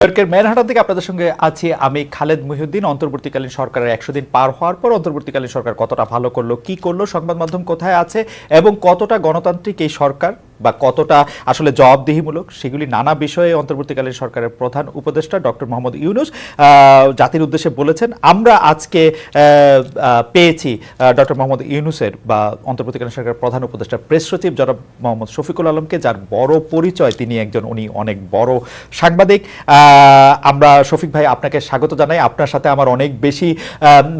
নিউইয়র্কের ম্যানহাটন থেকে আপনাদের সঙ্গে আছি আমি খালেদ মহিউদ্দিন। অন্তর্বর্তীকালীন সরকারের 100 দিন পার হওয়ার পর অন্তর্বর্তীকালীন সরকার কতটা ভালো করলো, কি করলো, সংবাদ মাধ্যম কোথায় আছে এবং কতটা গণতান্ত্রিক এই সরকার বা কতটা আসলে জবাবদিহিমূলক, সেগুলি নানা বিষয়ে অন্তর্বর্তীকালীন সরকারের প্রধান উপদেষ্টা ডক্টর মোহাম্মদ ইউনূস জাতির উদ্দেশ্যে বলেছেন। আমরা আজকে পেয়েছি ডক্টর মোহাম্মদ ইউনূসের বা অন্তর্বর্তীকালীন সরকারের প্রধান উপদেষ্টা প্রেস সচিব জনাব মোহাম্মদ শফিকুল আলমকে, যার বড় পরিচয়, তিনি উনি অনেক বড় সাংবাদিক। আমরা শফিক ভাই আপনাকে স্বাগত জানাই। আপনার সাথে আমার অনেক বেশি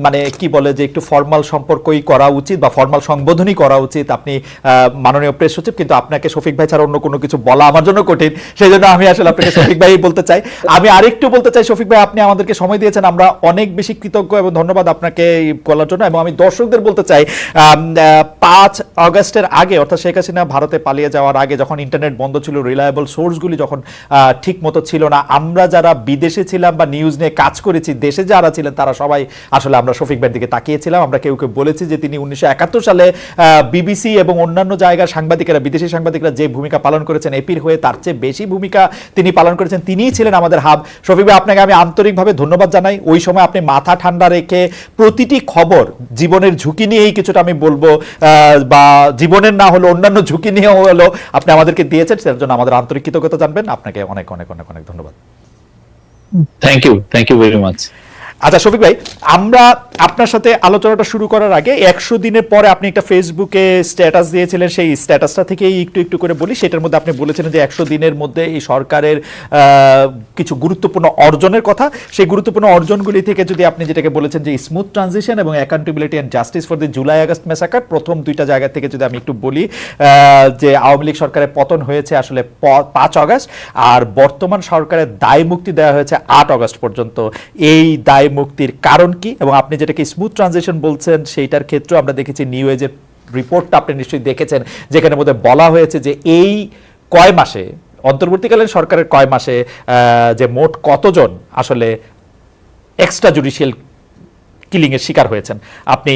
মানে কি বলে যে একটু ফর্মাল সম্পর্কই করা উচিত বা ফর্মাল সংবোধনই করা উচিত। আপনি মাননীয় প্রেস সচিব, কিন্তু আপনাকে শফিক ভাই ছাড়া অন্য কোনো কিছু বলা আমার জন্য কঠিন, সেই জন্য আমি আসলে আপনাকে শফিক ভাই বলতে চাই। আমি আরেকটু বলতে চাই, শফিক ভাই আপনি আমাদেরকে সময় দিয়েছেন, আমরা অনেক বেশি কৃতজ্ঞ এবং ধন্যবাদ আপনাকে বলার জন্য। এবং আমি দর্শকদের বলতে চাই 5 আগস্টের আগে, অর্থাৎ শেখ হাসিনা ভারতে পালিয়ে যাওয়ার আগে, যখন ইন্টারনেট বন্ধ ছিল, রিলায়েবল সোর্সগুলি যখন ঠিক মতো ছিল না, আমরা যারা বিদেশে ছিলাম বা নিউজ নিয়ে কাজ করেছি, দেশে যারা ছিলেন তারা সবাই আসলে আমরা শফিক ভাইয়ের দিকে তাকিয়েছিলাম। আমরা কেউ কেউ বলেছি যে তিনি 1971 সালে বিবিসি এবং অন্যান্য জায়গার সাংবাদিকেরা, বিদেশি সাংবাদিকরা যে ভূমিকা পালন করেছেন এপির হয়ে, তার চেয়ে বেশি ভূমিকা তিনি পালন করেছেন। তিনিই ছিলেন আমাদের হাব। শফিক ভাই আপনাকে আমি আন্তরিকভাবে ধন্যবাদ জানাই। ওই সময় আপনি মাথা ঠান্ডা রেখে প্রতিটি খবর, জীবনের ঝুঁকি নিয়েই কিছুটা আমি বলবো, বা জীবনের না হলো অন্যান্য ঝুঁকি নিয়েও হলো আপনি আমাদেরকে দিয়েছেন, সেটার জন্য আমাদের আন্তরিক কৃতজ্ঞতা জানবেন। আপনাকে অনেক অনেক অনেক অনেক ধন্যবাদ। Thank you very much. আচ্ছা শফিক ভাই, আমরা আপনার সাথে আলোচনাটা শুরু করার আগে 100 দিনের পরে আপনি একটা ফেসবুকে স্ট্যাটাস দিয়েছিলেন, সেই স্ট্যাটাসটা থেকেই একটু একটু করে বলি। সেটার মধ্যে আপনি বলেছিলেন যে 100 দিনের মধ্যে এই সরকারের কিছু গুরুত্বপূর্ণ অর্জনের কথা। সেই গুরুত্বপূর্ণ অর্জনগুলি থেকে যদি আপনি যেটাকে বলেছেন যে স্মুথ ট্রানজিশন এবং accountability and justice for the July August massacre, প্রথম দুইটা জায়গা থেকে যদি আমি একটু বলি, যে আওয়ামী লীগ সরকারের পতন হয়েছে আসলে 5 আগস্ট, আর বর্তমান সরকারের দায় মুক্তি দেওয়া হয়েছে 8 আগস্ট পর্যন্ত। এই দায় মুক্তির কারণ কি? এবং আপনি যেটাকে স্মুথ ট্রানজিশন বলছেন, সেইটার ক্ষেত্রে আমরা দেখেছি নিউ এজের রিপোর্টটা আপনি নিশ্চয়ই দেখেছেন, যেখানে মধ্যে বলা হয়েছে যে এই কয় মাসে, অন্তর্বর্তীকালীন সরকারের কয় মাসে, যে মোট কতজন আসলে এক্সট্রা জুডিশিয়াল কিলিং এর শিকার হয়েছেন। আপনি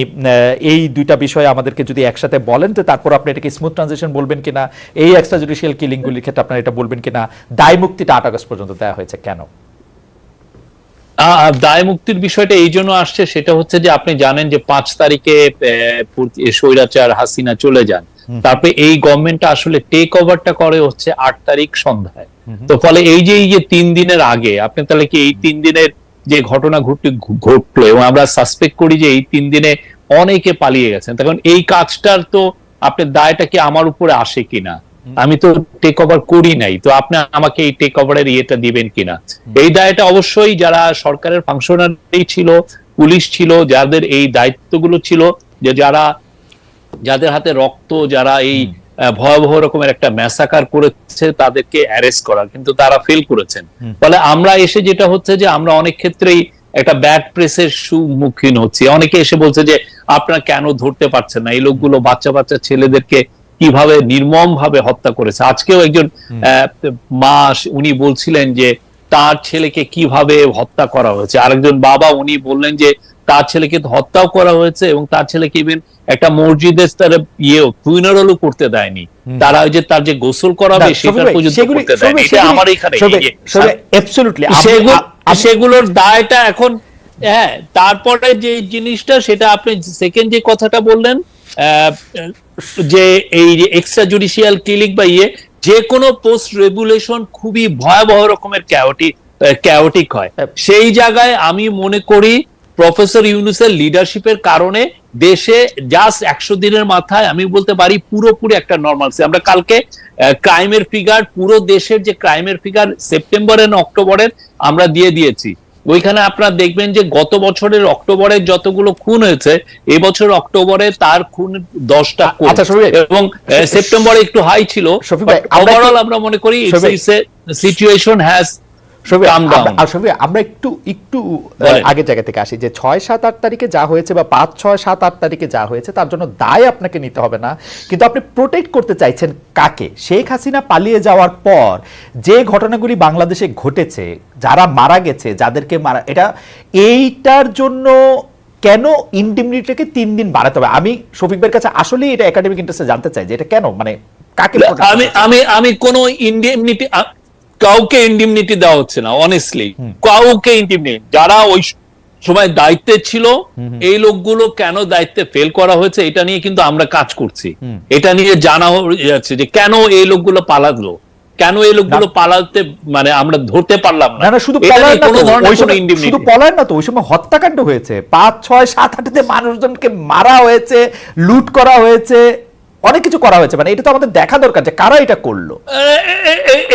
এই দুইটা বিষয়ে আমাদেরকে যদি একসাথে বলেন, তো তারপর আপনি এটাকে স্মুথ ট্রানজিশন বলবেন কিনা, এই এক্সট্রা জুডিশিয়াল কিলিংগুলির ক্ষেত্রে আপনারা এটা বলবেন কিনা, দায় মুক্তিটা 8 আগস্ট পর্যন্ত দেওয়া হয়েছে কেন? দায় মুক্তির বিষয়টা এই জন্য আসছে, সেটা হচ্ছে যে আপনি জানেন যে 5 তারিখে স্বৈরাচার হাসিনা চলে যান। তারপরে এই গভর্নমেন্টটা আসলে টেক ওভারটা করে হচ্ছে 8 তারিখ সন্ধ্যায়। তো ফলে এই যে 3 দিনের আগে আপনি তাহলে কি এই 3 দিনের যে ঘটনা ঘটলো, এবং আমরা সাসপেক্ট করি যে এই 3 দিনে অনেকে পালিয়ে গেছেন, তখন এই কাজটার তো আপনার দায়টা কি আমার উপরে আসে কিনা? আমি তো টেক ওভার করি নাই, তো আপনি আমাকে এই টেক ওভারের ইয়েটা দিবেন কিনা? এই দায়টা অবশ্যই যারা সরকারের ফাংশনারি ছিল, পুলিশ ছিল, যাদের এই দায়িত্বগুলো ছিল, যে যাদের হাতে রক্ত, যারা এই ভয়াবহ রকমের একটা ম্যাসাকার করেছে, তাদেরকে অ্যারেস্ট করার, কিন্তু তারা ফেল করেছেন। ফলে আমরা এসে যেটা হচ্ছে যে আমরা অনেক ক্ষেত্রেই একটা ব্যাড প্রেসের সম্মুখীন হচ্ছি। অনেকে এসে বলছে যে আপনারা কেন ধরতে পারছেন না, এই লোকগুলো বাচ্চা বাচ্চা ছেলেদেরকে কিভাবে নির্মম ভাবে হত্যা করেছে। আজকেও একজন মা উনি বলছিলেন যে তার ছেলেকে কিভাবে হত্যা করা হয়েছে। আরেকজন বাবা উনি বললেন যে তার ছেলেকে হত্যাও করা হয়েছে এবং তার ছেলেকে ইভেন একটা মসজিদে তারা ফুনারালও করতে দেয়নি, তারা ওই যে তার যে গোসল করাবে সেটা পর্যন্ত করতে দেয়নি। এটা আমার এখানে সেগুলোর দায়টা এখন। হ্যাঁ, তারপরে যে জিনিসটা, সেটা আপনি সেকেন্ড যে কথাটা বললেন, যে এই এক্সট্রা জুডিশিয়াল কিলিং বা যে কোনো পোস্ট রেগুলেশন খুবই ভয়াবহ রকমের ক্যাওটিক হয়। সেই জায়গায় আমি মনে করি প্রফেসর ইউনূসের লিডারশিপের কারণে দেশে জাস্ট 100 দিনের মাথায় আমি বলতে পারি পুরোপুরি একটা নর্মালসি। আমরা কালকে ক্রাইমের ফিগার, পুরো দেশের যে ক্রাইমের ফিগার সেপ্টেম্বরের অক্টোবরের আমরা দিয়েছি। ওইখানে আপনারা দেখবেন যে গত বছরের অক্টোবরে যতগুলো খুন হয়েছে, এবছর অক্টোবরে তার খুন 10টা, এবং সেপ্টেম্বরে একটু হাই ছিল। ওভারঅল আমরা মনে করি সিচুয়েশন হ্যাজ আমরা একটু আগের জায়গা থেকে আসি, যে 6, 7, 8 তারিখে যা হয়েছে বা 5, 6, 7, 8 তারিখে যা হয়েছে, তার জন্য দায় আপনাকে নিতে হবে না, কিন্তু আপনি প্রোটেক্ট করতে চাইছেন কাকে? শেখ হাসিনা পালিয়ে যাওয়ার পর যে ঘটনাগুলি বাংলাদেশে ঘটেছে, যারা মারা গেছে, যাদেরকে মারা, এইটার জন্য কেন ইনডিমনিটিকে 3 দিন বাড়াতে হবে? আমি শফিক ভাইয়ের কাছে আসলে এটা একাডেমিক ইন্টারেস্টে জানতে চাই যে এটা কেন, মানে কাকে? আমি কোন ইনডিমনিটি কাউকে ইন্ডিমনিটি দেওয়া হচ্ছে না, অনেস্টলি কাউকে ইন্ডিমনিটি। যারা ওই সময় দায়িত্বে ছিল এই লোকগুলো কেন দায়িত্বে ফেল করা হয়েছে এটা নিয়ে কিন্তু আমরা কাজ করছি। এটা নিয়ে জানা যাচ্ছে যে কেন এই লোকগুলো পালালো, কেন এই লোকগুলো পালাতে মানে আমরা ধরতে পারলাম না। না শুধু পলায়ন না তো, শুধু পলায়ন না তো, ওই সময় হত্যাকাণ্ড হয়েছে, 5, 6, 7, 8 মানুষজনকে মারা হয়েছে, লুট করা হয়েছে, অনেক কিছু করা হয়েছে। মানে এটা তো আমাদের দেখা দরকার যে কারা এটা করলো।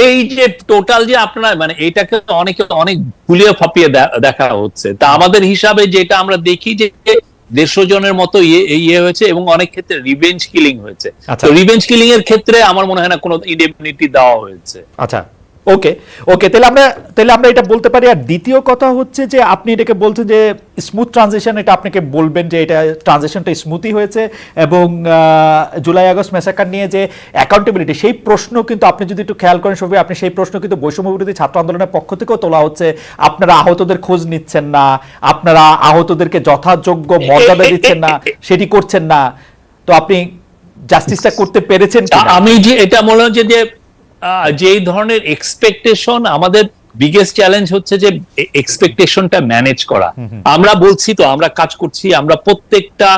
এই যে টোটাল যে আপনারা মানে এটাকে অনেকে অনেক গুলিয়ে ফাঁপিয়ে দেখা হচ্ছে, তা আমাদের হিসাবে যেটা আমরা দেখি যে 150 জনের মতো ইয়ে হয়েছে এবং অনেক ক্ষেত্রে রিভেঞ্জ কিলিং হয়েছে। তো রিভেঞ্জ কিলিং এর ক্ষেত্রে আমার মনে হয় না কোনো ইন্ডেমনিটি দেওয়া হয়েছে। আচ্ছা, ওকে ওকে, তাহলে আমরা এটা বলতে পারি। আর দ্বিতীয় কথা হচ্ছে যে আপনি এটাকে বলছেন যে স্মুথ ট্রানজিশন, এটা আপনাকে বলবেন যে এটা ট্রানজিশনটা স্মুথই হয়েছে, এবং জুলাই আগস্ট ম্যাসাকার নিয়ে যে অ্যাকাউন্টেবিলিটি, সেই প্রশ্ন কিন্তু আপনি যদি একটু খেয়াল করেন সবাই, আপনি সেই প্রশ্ন কিন্তু বৈষম্য বিরোধী ছাত্র আন্দোলনের পক্ষ থেকেও তোলা হচ্ছে। আপনারা আহতদের খোঁজ নিচ্ছেন না, আপনারা আহতদেরকে যথাযোগ্য মর্যাদা দিচ্ছেন না, সেটি করছেন না। তো আপনি জাস্টিসটা করতে পেরেছেন কিনা? আমি যে এটা মনে হচ্ছে যে ধরনের এক্সপেকটেশন, আমাদের বিগেস্ট চ্যালেঞ্জ হচ্ছে যে এক্সপেকটেশনটা ম্যানেজ করা। আমরা বলছি তো আমরা কাজ করছি, আমরা প্রত্যেকটা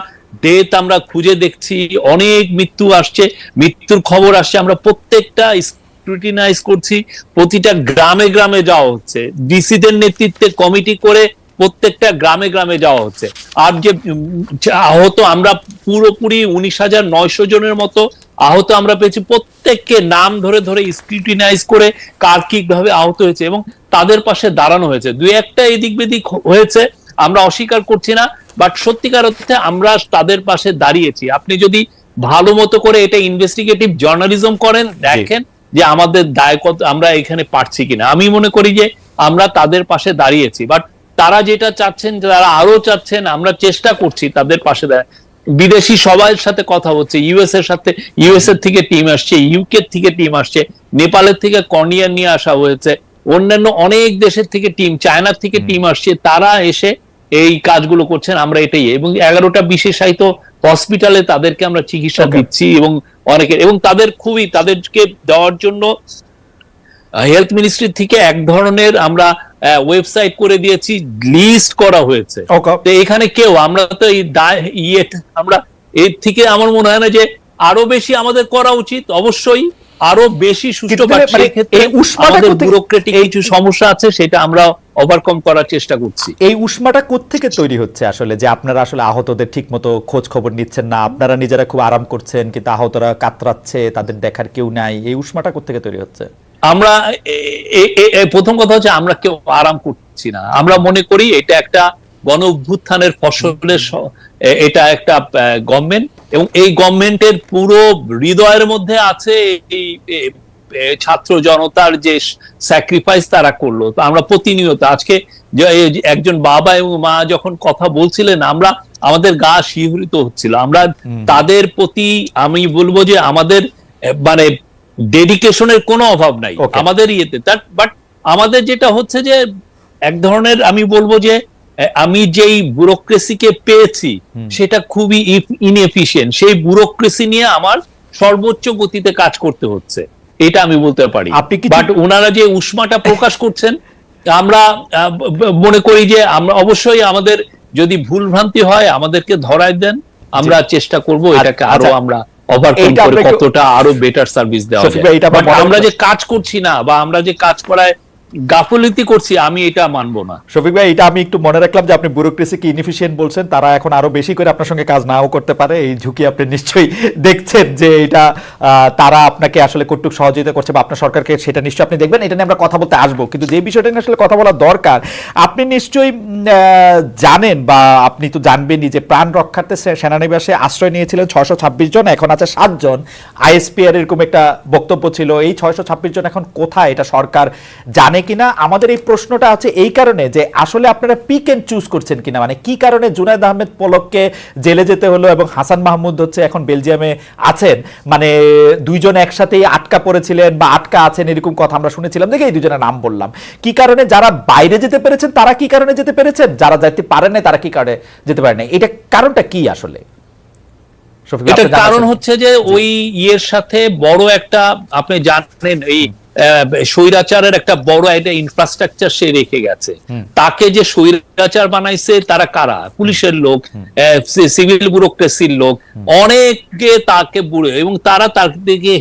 ডেট আমরা খুঁজে দেখছি, অনেক মৃত্যু আসছে, মৃত্যুর খবর আসছে, আমরা প্রত্যেকটা স্ক্রুটিনাইজ করছি, প্রতিটা গ্রামে গ্রামে যাওয়া হচ্ছে, ডিসিদের নেতৃত্বে কমিটি করে প্রত্যেকটা গ্রামে গ্রামে যাওয়া হচ্ছে। আর যে আহত আমরা পুরোপুরি 19,900 জনের মতো আহত আমরা পেয়েছি, প্রত্যেককে নাম ধরে ধরে স্ক্রুটিনাইজ করে কার কিভাবে আহত হয়েছে এবং তাদের পাশে দাঁড়ানো হয়েছে। দুই একটা এদিক বেদিক হয়েছে, আমরা অস্বীকার করছি না, বাট সত্যিকার অর্থে আমরা তাদের পাশে দাঁড়িয়েছি। আপনি যদি ভালো মতো করে এটা ইনভেস্টিগেটিভ জার্নালিজম করেন, দেখেন যে আমাদের দায় কত, আমরা এখানে পারছি কিনা। আমি মনে করি যে আমরা তাদের পাশে দাঁড়িয়েছি, বাট তারা যেটা চাচ্ছেন, তারা আরো চাচ্ছেন, আমরা চেষ্টা করছি তাদের পাশে দাঁড়ায়। বিদেশি সবার সাথে কথা হচ্ছে, ইউএস এর সাথে, ইউএস এর থেকে টিম আসছে, ইউকে থেকে টিম আসছে, নেপালের থেকে কর্নিয়ার নিয়ে আসা হয়েছে, অন্যান্য অনেক দেশের থেকে টিম, চায়নার থেকে টিম আসছে, তারা এসে এই কাজগুলো করছেন। আমরা এটাই, এবং 11টা বিশেষায়িত হসপিটালে তাদেরকে আমরা চিকিৎসা দিচ্ছি, এবং অনেকে, এবং তাদেরকে দেওয়ার জন্য হেলথ মিনিস্ট্রি থেকে এক ধরনের আমরা ওয়েবসাইট করে দিয়েছি, লিস্ট করা হয়েছে। তো এখানে কেউ আমরা তো আমরা এর থেকে আমার মনে হয় না যে আরো বেশি আমাদের করা উচিত, অবশ্যই আরো বেশি সুষ্ঠু। আমাদের ব্যুরোক্রেটিক কিছু সমস্যা আছে, সেটা আমরা ওভারকাম করার চেষ্টা করছি। এই উষ্মাটা কোত্থেকে তৈরি হচ্ছে আসলে, যে আপনারা আসলে আহতদের ঠিক মতো খোঁজ খবর নিচ্ছেন না, আপনারা নিজেরা খুব আরাম করছেন কিন্তু আহতরা কাতরাচ্ছে, তাদের দেখার কেউ নাই, এই উষ্মাটা কোত্থেকে তৈরি হচ্ছে? আমরা প্রথম কথা হচ্ছে আমরা কেউ আরাম করছি না। আমরা মনে করি এটা একটা গণ অভ্যুত্থানের ফসলের, এটা একটা গভর্নমেন্ট, এবং এই গভর্নমেন্টের পুরো হৃদয়ের মধ্যে আছে এই ছাত্র জনতার যে স্যাক্রিফাইস তারা করলো। তো আমরা প্রতিনিয়ত, আজকে একজন বাবা এবং মা যখন কথা বলছিলেন, আমাদের গা শিহরিত হচ্ছিল। আমরা তাদের প্রতি, আমি বলবো যে আমাদের মানে ডেডিকেশনের কোনো অভাব নাই আমাদের ইয়েতে, বাট আমাদের যেটা হচ্ছে যে এক ধরনের, আমি বলবো যে আমি যেই ব্যুরোক্রেসিকে পেয়েছি সেটা খুবই ইনএফিশিয়েন্ট, সেই ব্যুরোক্রেসি নিয়ে আমার সর্বোচ্চ গতিতে কাজ করতে হচ্ছে, এটা আমি বলতে পারি। বাট ওনারা যে উষ্মাটা প্রকাশ করছেন, আমরা মনে করি যে আমরা অবশ্যই, আমাদের যদি ভুল ভ্রান্তি হয় আমাদেরকে ধরায় দেন, আমরা চেষ্টা করব এটাকে আরো আমরা ওভারকাম করে কতটা আরো বেটার সার্ভিস দেওয়া যায়। আমরা যে কাজ করছি না, বা আমরা যে কাজ করায় গাফলতি করছি, আমি এটা মানবো না। শফিক ভাই, এটা আমি একটু মনে রাখলাম যে আপনি ব্যুরোক্রেসিকে ইনএফিশিয়েন্ট বলছেন, তারা এখন আরো বেশি করে আপনার সঙ্গে কাজ নাও করতে পারে, এই ঝুঁকি আপনি নিশ্চয়ই দেখছেন যে এটা তারা আপনাকে আসলে কতটুকু সহযোগিতা করছে, বা আপনার সরকারকে, সেটা নিশ্চয়ই আপনি দেখবেন। এটা নিয়ে আমরা কথা বলতে আসবো, কিন্তু যে বিষয়টা নিয়ে আসলে কথা বলা দরকার, আপনি নিশ্চয়ই জানেন, বা আপনি তো জানবেনই যে প্রাণ রক্ষার্থে সেনানিবাসে আশ্রয় নিয়েছিলেন 626 জন, এখন আছে 7 জন। আইএসপিআর এরকম একটা বক্তব্য ছিল। এই 626 জন এখন কোথায়, এটা সরকার জানে কিনা? আমাদের এই প্রশ্নটা আছে এই কারণে যে আসলে আপনারা পিক এন্ড চুজ করছেন কিনা, মানে কি কারণে জুনায়েদ আহমেদ পলককে জেলে যেতে হলো এবং হাসান মাহমুদ হচ্ছে এখন বেলজিয়ামে আছেন, মানে দুইজন একসাথেই আটকা পড়েছিলেন বা আটকা আছেন, এরকম কথা আমরা শুনেছিলাম, দেখে এই দুজনের নাম বললাম। কি কারণে যারা বাইরে যেতে পেরেছেন তারা কি কারণে যেতে পেরেছেন, যারা যেতে পারেন না তারা কি কারণে যেতে পারেন না, এটা কারণটা কি আসলে? এটা কারণ হচ্ছে যে ওই ইয়ের সাথে বড় একটা, আপনি জানেন, এই স্বৈরাচারের একটা বড় একটা ইনফ্রাস্ট্রাকচার সে রেখে গেছে। তাকে যে স্বৈরাচার বানাইছে তারা কারা? পুলিশের লোক, সিভিল ব্যুরোক্রেসির লোক, অনেকে তাকে বুড়ে, এবং তারা তার দিকে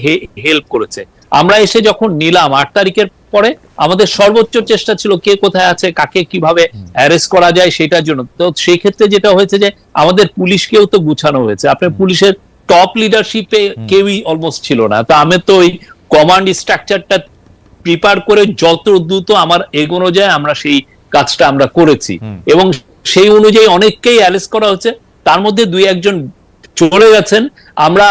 হেল্প করেছে। আমরা এসে যখন নিলাম 8 তারিখের পরে, আমাদের সর্বোচ্চ চেষ্টা ছিল কে কোথায় আছে, কাকে কিভাবে অ্যারেস্ট করা যায় সেটার জন্য। তো সেই ক্ষেত্রে যেটা হয়েছে যে আমাদের পুলিশকেও তো গুছানো হয়েছে। আপনার পুলিশের টপ লিডারশিপে কেউই অলমোস্ট ছিল না। তো আমি তো ওই কমান্ড স্ট্রাকচারটা প্রিপেয়ার করে যত দ্রুত আমার এগোনো যায় আমরা সেই কাজটা আমরা করেছি, এবং সেই অনুযায়ী অনেককেই অ্যারেস্ট করা হচ্ছে। তার মধ্যে 2-1 জন চলে গেছেন। আমরা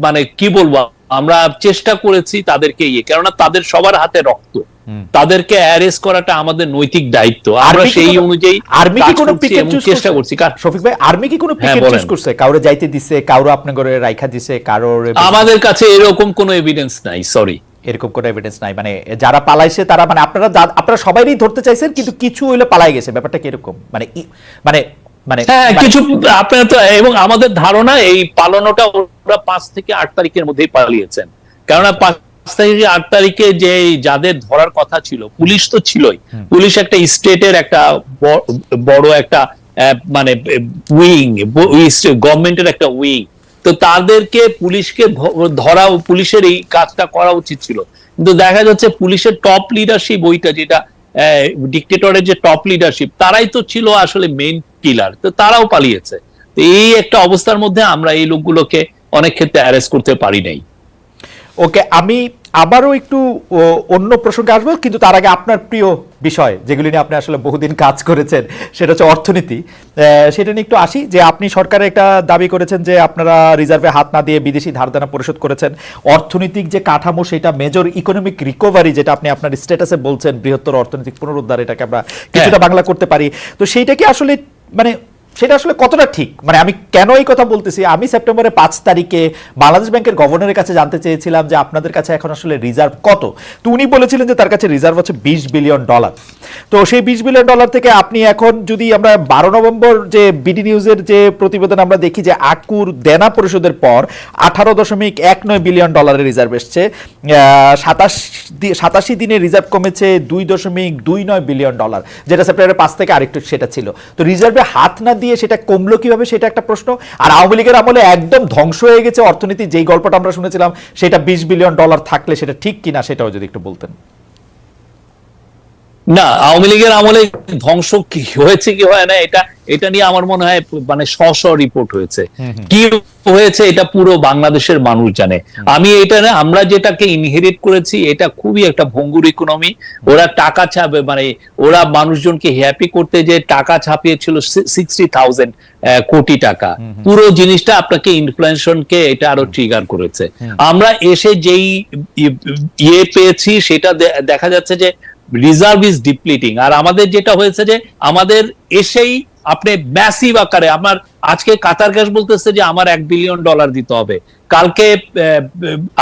মানে কি বলবো, আমরা চেষ্টা করেছি তাদেরকে কেননা তাদের সবার হাতে রক্ত, তাদেরকে অ্যারেস্ট করাটা আমাদের নৈতিক দায়িত্ব। আমরা সেই অনুযায়ী আর্মি কি কোনো পিকেট চুজ চেষ্টা করছি। শফিক ভাই, আর্মি কি কোনো পিকেট চুজ করছে? কাউরে যাইতে দিছে, কাউরে আপনার ঘরে রাইখা দিছে, কারোর? আমাদের কাছে এরকম কোনো এভিডেন্স নাই, সরি, এরকম কোনো এভিডেন্স নাই। মানে যারা পালাইছে তারা, মানে আপনারা সবাইই ধরতে চাইছেন কিন্তু কিছু হইলে পালাই গেছে, ব্যাপারটা কি এরকম? মানে মানে মানে হ্যাঁ, কিছু আপনার তো, এবং আমাদের ধারণা এই পালানোটা ওরা 5 থেকে 8 তারিখের মধ্যেই পালিয়েছেন। কেননা 5 থেকে 8 তারিখে যে যাদের ধরার কথা ছিল, পুলিশ তো ছিলই, পুলিশ একটা স্টেটের একটা বড় একটা মানে উইং, গভর্নমেন্টের একটা উইং। তো তাদেরকে পুলিশকে ধরা, পুলিশের এই কাজটা করা উচিত ছিল। কিন্তু দেখা যাচ্ছে পুলিশের টপ লিডারশিপ, ওইটা যেটা ডিক্টেটরের যে টপ লিডারশিপ, তারাই তো ছিল আসলে মেইন কিলার, তো তারাও পালিয়েছে। তো এই একটা অবস্থার মধ্যে আমরা এই লোকগুলোকে অনেক ক্ষেত্রে অ্যারেস্ট করতে পারি নাই। ওকে, আমি আবারও একটু অন্য প্রসঙ্গে আসবো, কিন্তু তার আগে আপনার প্রিয় বিষয় যেগুলি নিয়ে আপনি আসলে বহুদিন কাজ করেছেন, সেটা হচ্ছে অর্থনীতি। সেটা নিয়ে একটু আসি, যে আপনি সরকারে একটা দাবি করেছেন যে আপনারা রিজার্ভে হাত না দিয়ে বিদেশি ধারদেনা পরিশোধ করেছেন। অর্থনৈতিক যে কাঠামো, সেটা মেজর ইকোনমিক রিকভারি, যেটা আপনি আপনার স্ট্যাটাসে বলছেন, বৃহত্তর অর্থনৈতিক পুনরুদ্ধার, এটাকে আমরা কিছুটা বাংলা করতে পারি। তো সেইটা কি আসলে, মানে সেটা আসলে কতটা ঠিক? মানে আমি কেন এই কথা বলতেছি, আমি সেপ্টেম্বরের 5 তারিখে বাংলাদেশ ব্যাংকের গভর্নরের কাছে জানতে চেয়েছিলাম যে আপনাদের কাছে এখন আসলে রিজার্ভ কত। তো উনি বলেছিলেন যে তার কাছে রিজার্ভ হচ্ছে $20 বিলিয়ন। তো সেই $20 বিলিয়ন থেকে আপনি এখন, যদি আমরা 12 নভেম্বর যে বিডি নিউজের যে প্রতিবেদন আমরা দেখি, যে আকুর দেনা পরিশোধের পর $18.19 বিলিয়ন রিজার্ভ এসছে। 87 দিনে রিজার্ভ কমেছে $2.29 বিলিয়ন, যেটা সেপ্টেম্বরের 5 থেকে আরেকটু সেটা ছিল। তো রিজার্ভে হাত না দিয়ে সেটা কমলো কিভাবে, সেটা একটা প্রশ্ন। আর আওয়ামী লীগের আমলে একদম ধ্বংস হয়ে গেছে অর্থনীতি, যেই গল্পটা আমরা শুনেছিলাম, সেটা $20 বিলিয়ন থাকলে সেটা ঠিক কিনা, সেটাও যদি একটু বলতেন। না, আওয়ামী লীগের আমলে ধ্বংস কি হয়েছে কি হয় না, এটা নিয়ে আমার মনে হয় মানে রিপোর্ট হয়েছে। কি হয়েছে এটা পুরো বাংলাদেশের মানুষ জানে। আমি এটা না, আমরা যেটাকে ইনহেরিট করেছি, এটা খুবই একটা ভঙ্গুর ইকোনমি। ওরা টাকা ছাপে, মানে ওরা মানুষজনকে হ্যাপি করতে যে টাকা ছাপিয়েছিল 60,000 কোটি টাকা। পুরো জিনিসটা আপনাকে ইনফ্লেশনকে এটা আরো ট্রিগার করেছে। আমরা এসে যেই পেয়েছি, সেটা দেখা যাচ্ছে যে রিজার্ভ ইজ ডিপ্লিটিং। আর আমাদের যেটা হয়েছে যে আমাদের এসেই আপনি ম্যাসিভ আকারে, আমার আজকে কাতার গ্যাস বলতেছে যে আমার $1 বিলিয়ন দিতে হবে, কালকে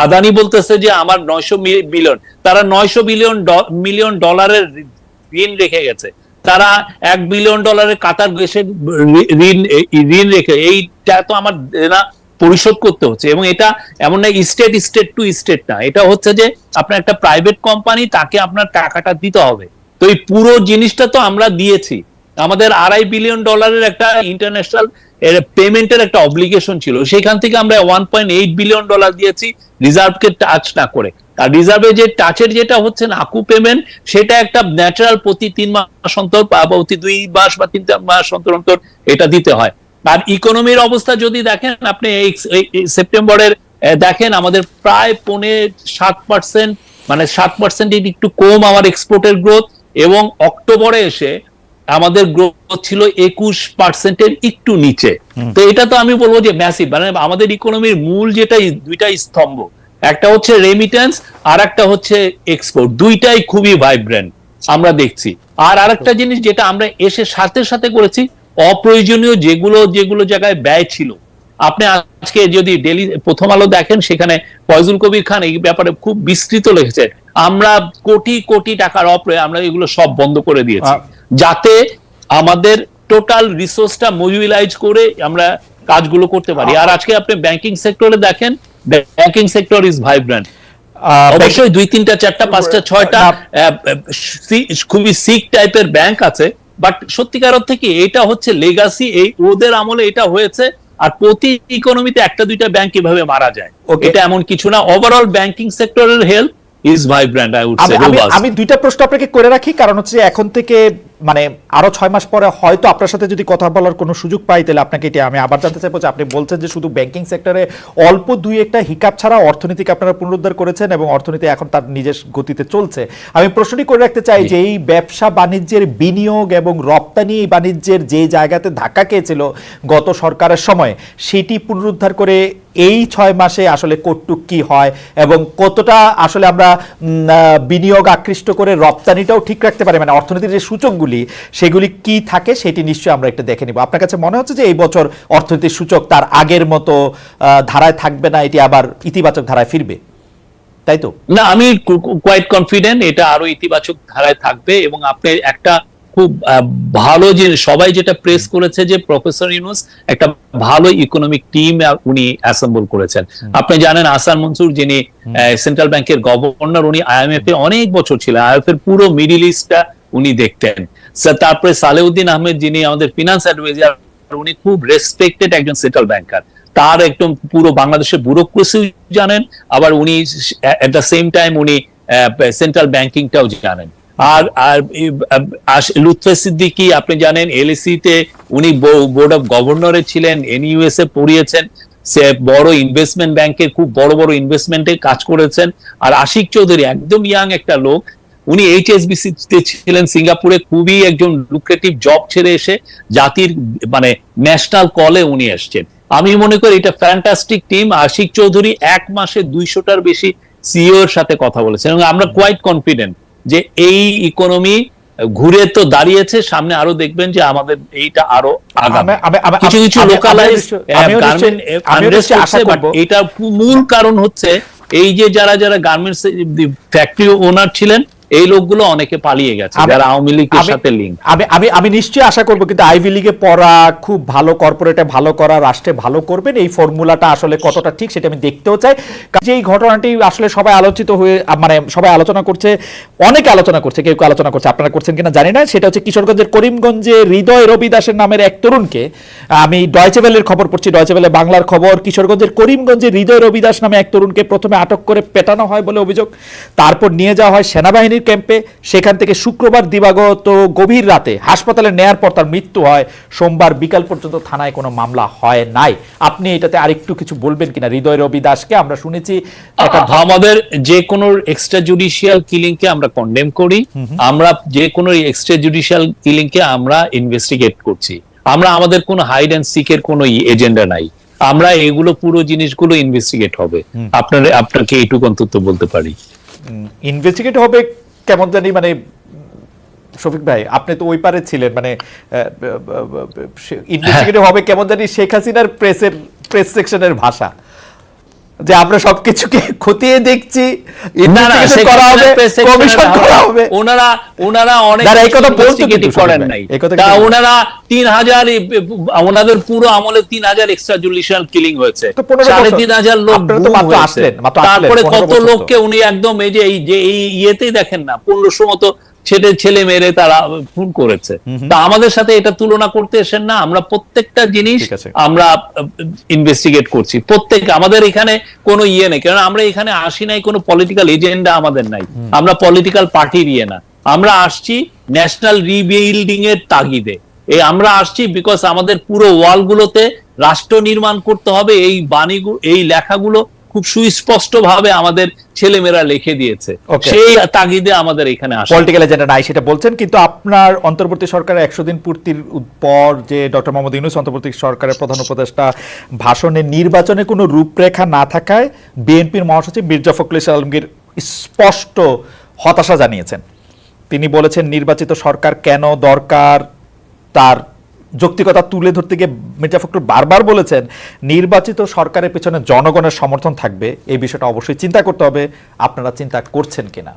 আদানি বলতেছে যে আমার 900 বিলিয়ন, তারা 900 মিলিয়ন ডলারের ঋণ রেখে গেছে। তারা $1 বিলিয়ন কাতার গ্যাসের ঋণ রেখে, এইটা তো আমার না পরিশোধ করতে হচ্ছে। এবং এটা এমন না স্টেট টু স্টেট না, এটা হচ্ছে যে আপনার একটা প্রাইভেট কোম্পানি, তাকে আপনার টাকাটা দিতে হবে। তো এই পুরো জিনিসটা তো আমরা দিয়েছি। আমাদের $2.5 বিলিয়ন একটা ইন্টারন্যাশনাল পেমেন্টের একটা অব্লিগেশন ছিল, সেখান থেকে আমরা $1.8 বিলিয়ন দিয়েছি রিজার্ভকে টাচ না করে। আর রিজার্ভে যে টাচের যেটা হচ্ছে না আকু পেমেন্ট, সেটা একটা ন্যাচারাল প্রতি 3 মাস অন্তর বা প্রতি 2 মাস বা 3 মাস অন্তর এটা দিতে হয়। আর ইকোনমির অবস্থা যদি দেখেন আপনি, এই সেপ্টেম্বরের দেখেন আমাদের প্রায় 7%, মানে 7% একটু কম আমার এক্সপোর্টের গ্রোথ, এবং অক্টোবরে এসে আমাদের গ্রোথ ছিল 21%-এর একটু নিচে। তো এটা তো আমি বলবো যে ম্যাসিভ। মানে আমাদের ইকোনমির মূল যেটা, দুইটা স্তম্ভ, একটা হচ্ছে রেমিটেন্স আর একটা হচ্ছে এক্সপোর্ট, দুইটাই খুবই ভাইব্রেন্ট আমরা দেখছি। আর আরেকটা জিনিস যেটা আমরা এসে সাথে সাথে করেছি, অপ্রয়োজনীয় যেগুলো জায়গায় ব্যয় ছিল, আপনি আজকে যদি ডেইলি প্রথম আলো দেখেন, সেখানে ফয়জুল কবির খান এই ব্যাপারে খুব বিস্তৃত লিখেছে। আমরা কোটি কোটি টাকার আমরা এগুলো সব বন্ধ করে দিয়েছি, যাতে আমাদের টোটাল রিসোর্সটা মোবিলাইজ করে আমরা কাজগুলো করতে পারি। আর আজকে আপনি ব্যাংকিং সেক্টরে দেখেন, ব্যাংকিং সেক্টর ইজ ভাইব্রেন্ট। অবশ্যই 2, 3, 4, 5, 6টা খুবই সিক টাইপের ব্যাংক আছে, বাট সত্যিকার অর্থে কি এটা হচ্ছে লেগাসি, এই ওদের আমলে এটা হয়েছে। আর প্রতি ইকোনমিতে 1-2টা ব্যাংক কিভাবে মারা যায়, এটা এমন কিছু না। ওভারঅল ব্যাংকিং সেক্টরের health is vibrant, I would say. আমি দুইটা প্রশ্ন আপনাকে করে রাখি, কারণ হচ্ছে এখন থেকে মানে আরো 6 মাস পরে হয়তো আপনার সাথে যদি কথা বলার কোনো সুযোগ পাই, তাহলে আপনাকে এটা আমি আবার জানতে চাইবো যে আপনি বলছেন যে শুধু ব্যাংকিং সেক্টরে অল্প 2-1টা হিকাপ ছাড়া অর্থনীতিকে আপনারা পুনরুদ্ধার করেছেন এবং অর্থনীতি এখন তার নিজের গতিতে চলছে। আমি প্রশ্নটি করে রাখতে চাই যে এই ব্যবসা বাণিজ্যের বিনিয়োগ এবং রপ্তানি বাণিজ্যের যে জায়গাতে ধাক্কা খেয়েছিল গত সরকারের সময়, সেটি পুনরুদ্ধার করে এই 6 মাসে আসলে কতটুক কি হয় এবং কতটা আসলে আমরা বিনিয়োগ আকৃষ্ট করে রপ্তানিটাও ঠিক রাখতে পারি, মানে অর্থনীতির যে সূচকগুলি সেগুলি কি থাকে সেটি নিশ্চয়ই আমরা একটু দেখে নিব। আপনার কাছে মনে হচ্ছে যে এই বছর অর্থনীতির সূচক তার আগের মতো ধারায় থাকবে না, এটি আবার ইতিবাচক ধারায় ফিরবে, তাই তো? না, আমি কোয়াইট কনফিডেন্ট এটা আরো ইতিবাচক ধারায় থাকবে। এবং আপনি একটা খুব ভালো যে সবাই যেটা প্রেস করেছে যে প্রফেসর ইউনূস একটা ভালো ইকোনমিক টিম উনি অ্যাসেম্বল করেছেন। আপনি জানেন আহসান মনসুর যিনি সেন্ট্রাল ব্যাংকের গভর্নর, উনি আইএমএফ এ অনেক বছর ছিলেন, আইএমএফ এর পুরো মিডল ইস্টটা উনি দেখতেন। তারপরে সালেউদ্দিন আহমেদ যিনি আমাদের ফিনান্স অ্যাডভাইজার, উনি খুব রেসপেক্টেড একজন সেন্ট্রাল ব্যাংকার, তার একদম পুরো বাংলাদেশের ব্যুরোক্রেসি জানেন, আবার উনি এট দ্য সেম টাইম উনি সেন্ট্রাল ব্যাংকিংটাও জানেন। আর লুৎফে সিদ্দিকী আপনি জানেন এলএসি তে উনি বোর্ড অফ গভর্নরে ছিলেন, এনইউএস এ পড়িয়েছেন, সে বড় ইনভেস্টমেন্ট ব্যাংকে খুব বড় বড় ইনভেস্টমেন্টে কাজ করেছেন। আর আশিক চৌধুরী একদম ইয়াং একটা লোক, উনি এইচএসবিসি তে ছিলেন সিঙ্গাপুরে, খুবই একজন লুক্রেটিভ জব ছেড়ে এসে জাতির মানে ন্যাশনাল কলে উনি এসছেন। আমি মনে করি এটা ফ্যান্টাস্টিক টিম। আশিক চৌধুরী 1 মাসে 200টার বেশি সিইও এর সাথে কথা বলেছেন এবং আমরা কোয়াইট কনফিডেন্ট যে এই ইকোনমি ঘুরে তো দাঁড়িয়েছে, সামনে আরো দেখবেন যে আমাদের এইটা আরো আগামী কিছু কিছু লোকালাইজ এটা মূল কারণ হচ্ছে এই যে যারা যারা গার্মেন্টস ফ্যাক্টরি ওনার ছিলেন এই লোকগুলো অনেকে পালিয়ে গেছে যারা আওয়ামী লীগের সাথে লিঙ্ক। আমি নিশ্চয়ই আশা করব কিন্তু আইভি লিগে পড়া, খুব ভালো কর্পোরেটে ভালো করা, রাষ্ট্রে ভালো করবেন, এই ফর্মুলাটা আসলে কতটা ঠিক সেটা আমি দেখতেও চাই। যে এই ঘটনাটি আসলে সবাই আলোচিত হয়ে মানে সবাই আলোচনা করছে, অনেকে আলোচনা করছে, কেউ কেউ আলোচনা করছে, আপনারা করছেন কিনা জানি না। সেটা হচ্ছে কিশোরগঞ্জের করিমগঞ্জে হৃদয় রবি দাসের নামের এক তরুণকে, আমি ডয়চে ভেলের খবর পড়ছি, ডয়চে ভেলে বাংলার খবর, কিশোরগঞ্জের করিমগঞ্জে হৃদয় রবি দাস নামে এক তরুণকে প্রথমে আটক করে পেটানো হয় বলে অভিযোগ, তারপর নিয়ে যাওয়া হয় সেনাবাহিনী ক্যাম্পে, সেখান থেকে শুক্রবার দিবাগত গভীর রাতে হাসপাতালে নেয়ার পর তার মৃত্যু হয়। সোমবার বিকাল পর্যন্ত থানায় কোনো মামলা হয় নাই। আপনি এটাতে আরেকটু কিছু বলবেন কিনা? হৃদয় রবি দাসকে আমরা শুনেছি আমাদের যে কোনো এক্সট্রা জুডিশিয়াল কিলিং কে আমরা কন্ডেম করি, আমরা যে কোনো এক্সট্রা জুডিশিয়াল কিলিং কে আমরা ইনভেস্টিগেট করছি, আমরা আমাদের কোনো হাইড এন্ড সিকের কোনো এজেন্ডা নাই, আমরা এগুলো পুরো জিনিসগুলো ইনভেস্টিগেট হবে। আপনাকে এইটুকু অন্তত বলতে পারি। ইনভেস্টিগেট হবে কেমন জানি, মানে শফিক ভাই আপনি তো ওই পারে ছিলেন, মানে ইনভেস্টিগেট হবে কেমন জানি শেখ হাসিনার প্রেস সেকশনের ভাষা, যে আমরা সবকিছুকে খতিয়ে দেখছি, ইনভেস্টিগেশন করা হবে, কমিশন করা হবে। ওনারা অনেক এই কথা ইনভেস্টিগেট করেন নাই, তা ওনারা 3000 ওনাদের পুরো আমলে 3000 এক্সট্রা জুডিশিয়াল কিলিং হয়েছে, 3,500 লোক আসলেন, তারপরে কত লোককে উনি একদম এই যে এই ইয়েতেই দেখেন না 1500 মতো ছেলে মেরে তারা খুন করেছে। তা আমাদের সাথে এটা তুলনা করতে এসেন না, আমরা প্রত্যেকটা জিনিস আমরা ইনভেস্টিগেট করছি, প্রত্যেক আমাদের এখানে কোনো ইয়ে নেই, কারণ আমরা এখানে আসি নাই কোনো পলিটিক্যাল এজেন্ডা আমাদের নাই, আমরা পলিটিক্যাল পার্টির ইয়ে না, আমরা আসছি ন্যাশনাল রিবিল্ডিং এর তাগিদে, এই আমরা আসছি বিকজ আমাদের পুরো ওয়ালগুলোতে রাষ্ট্র নির্মাণ করতে হবে, এই বাণীগুলো এই লেখাগুলো খুব সুস্পষ্ট ভাবে আমাদের ছেলেমেয়েরা লিখে দিয়েছে, সেই তাগিদে আমাদের এখানে আসা। পলিটিক্যাল এজেন্ডা নাই সেটা বলছেন, কিন্তু আপনার অন্তর্বর্তী সরকারের 100 দিন পূর্তির পর যে ডক্টর মোহাম্মদ ইউনূস অন্তর্বর্তী সরকারের প্রধান উপদেষ্টা ভাষণে নির্বাচনে কোনো রূপরেখা না থাকায় বিএনপির মহাসচিব মির্জা ফখরুল ইসলাম আলমগীর স্পষ্ট হতাশা জানিয়েছেন। তিনি বলেছেন নির্বাচিত সরকার কেন দরকার তার যৌক্তিকতা তুলে ধরতে গিয়ে মির্জা ফখরুল বারবার বলেছেন নির্বাচিত সরকারের পেছনে জনগণের সমর্থন থাকবে, এই বিষয়টা অবশ্যই চিন্তা করতে হবে। আপনারা চিন্তা করছেন কিনা?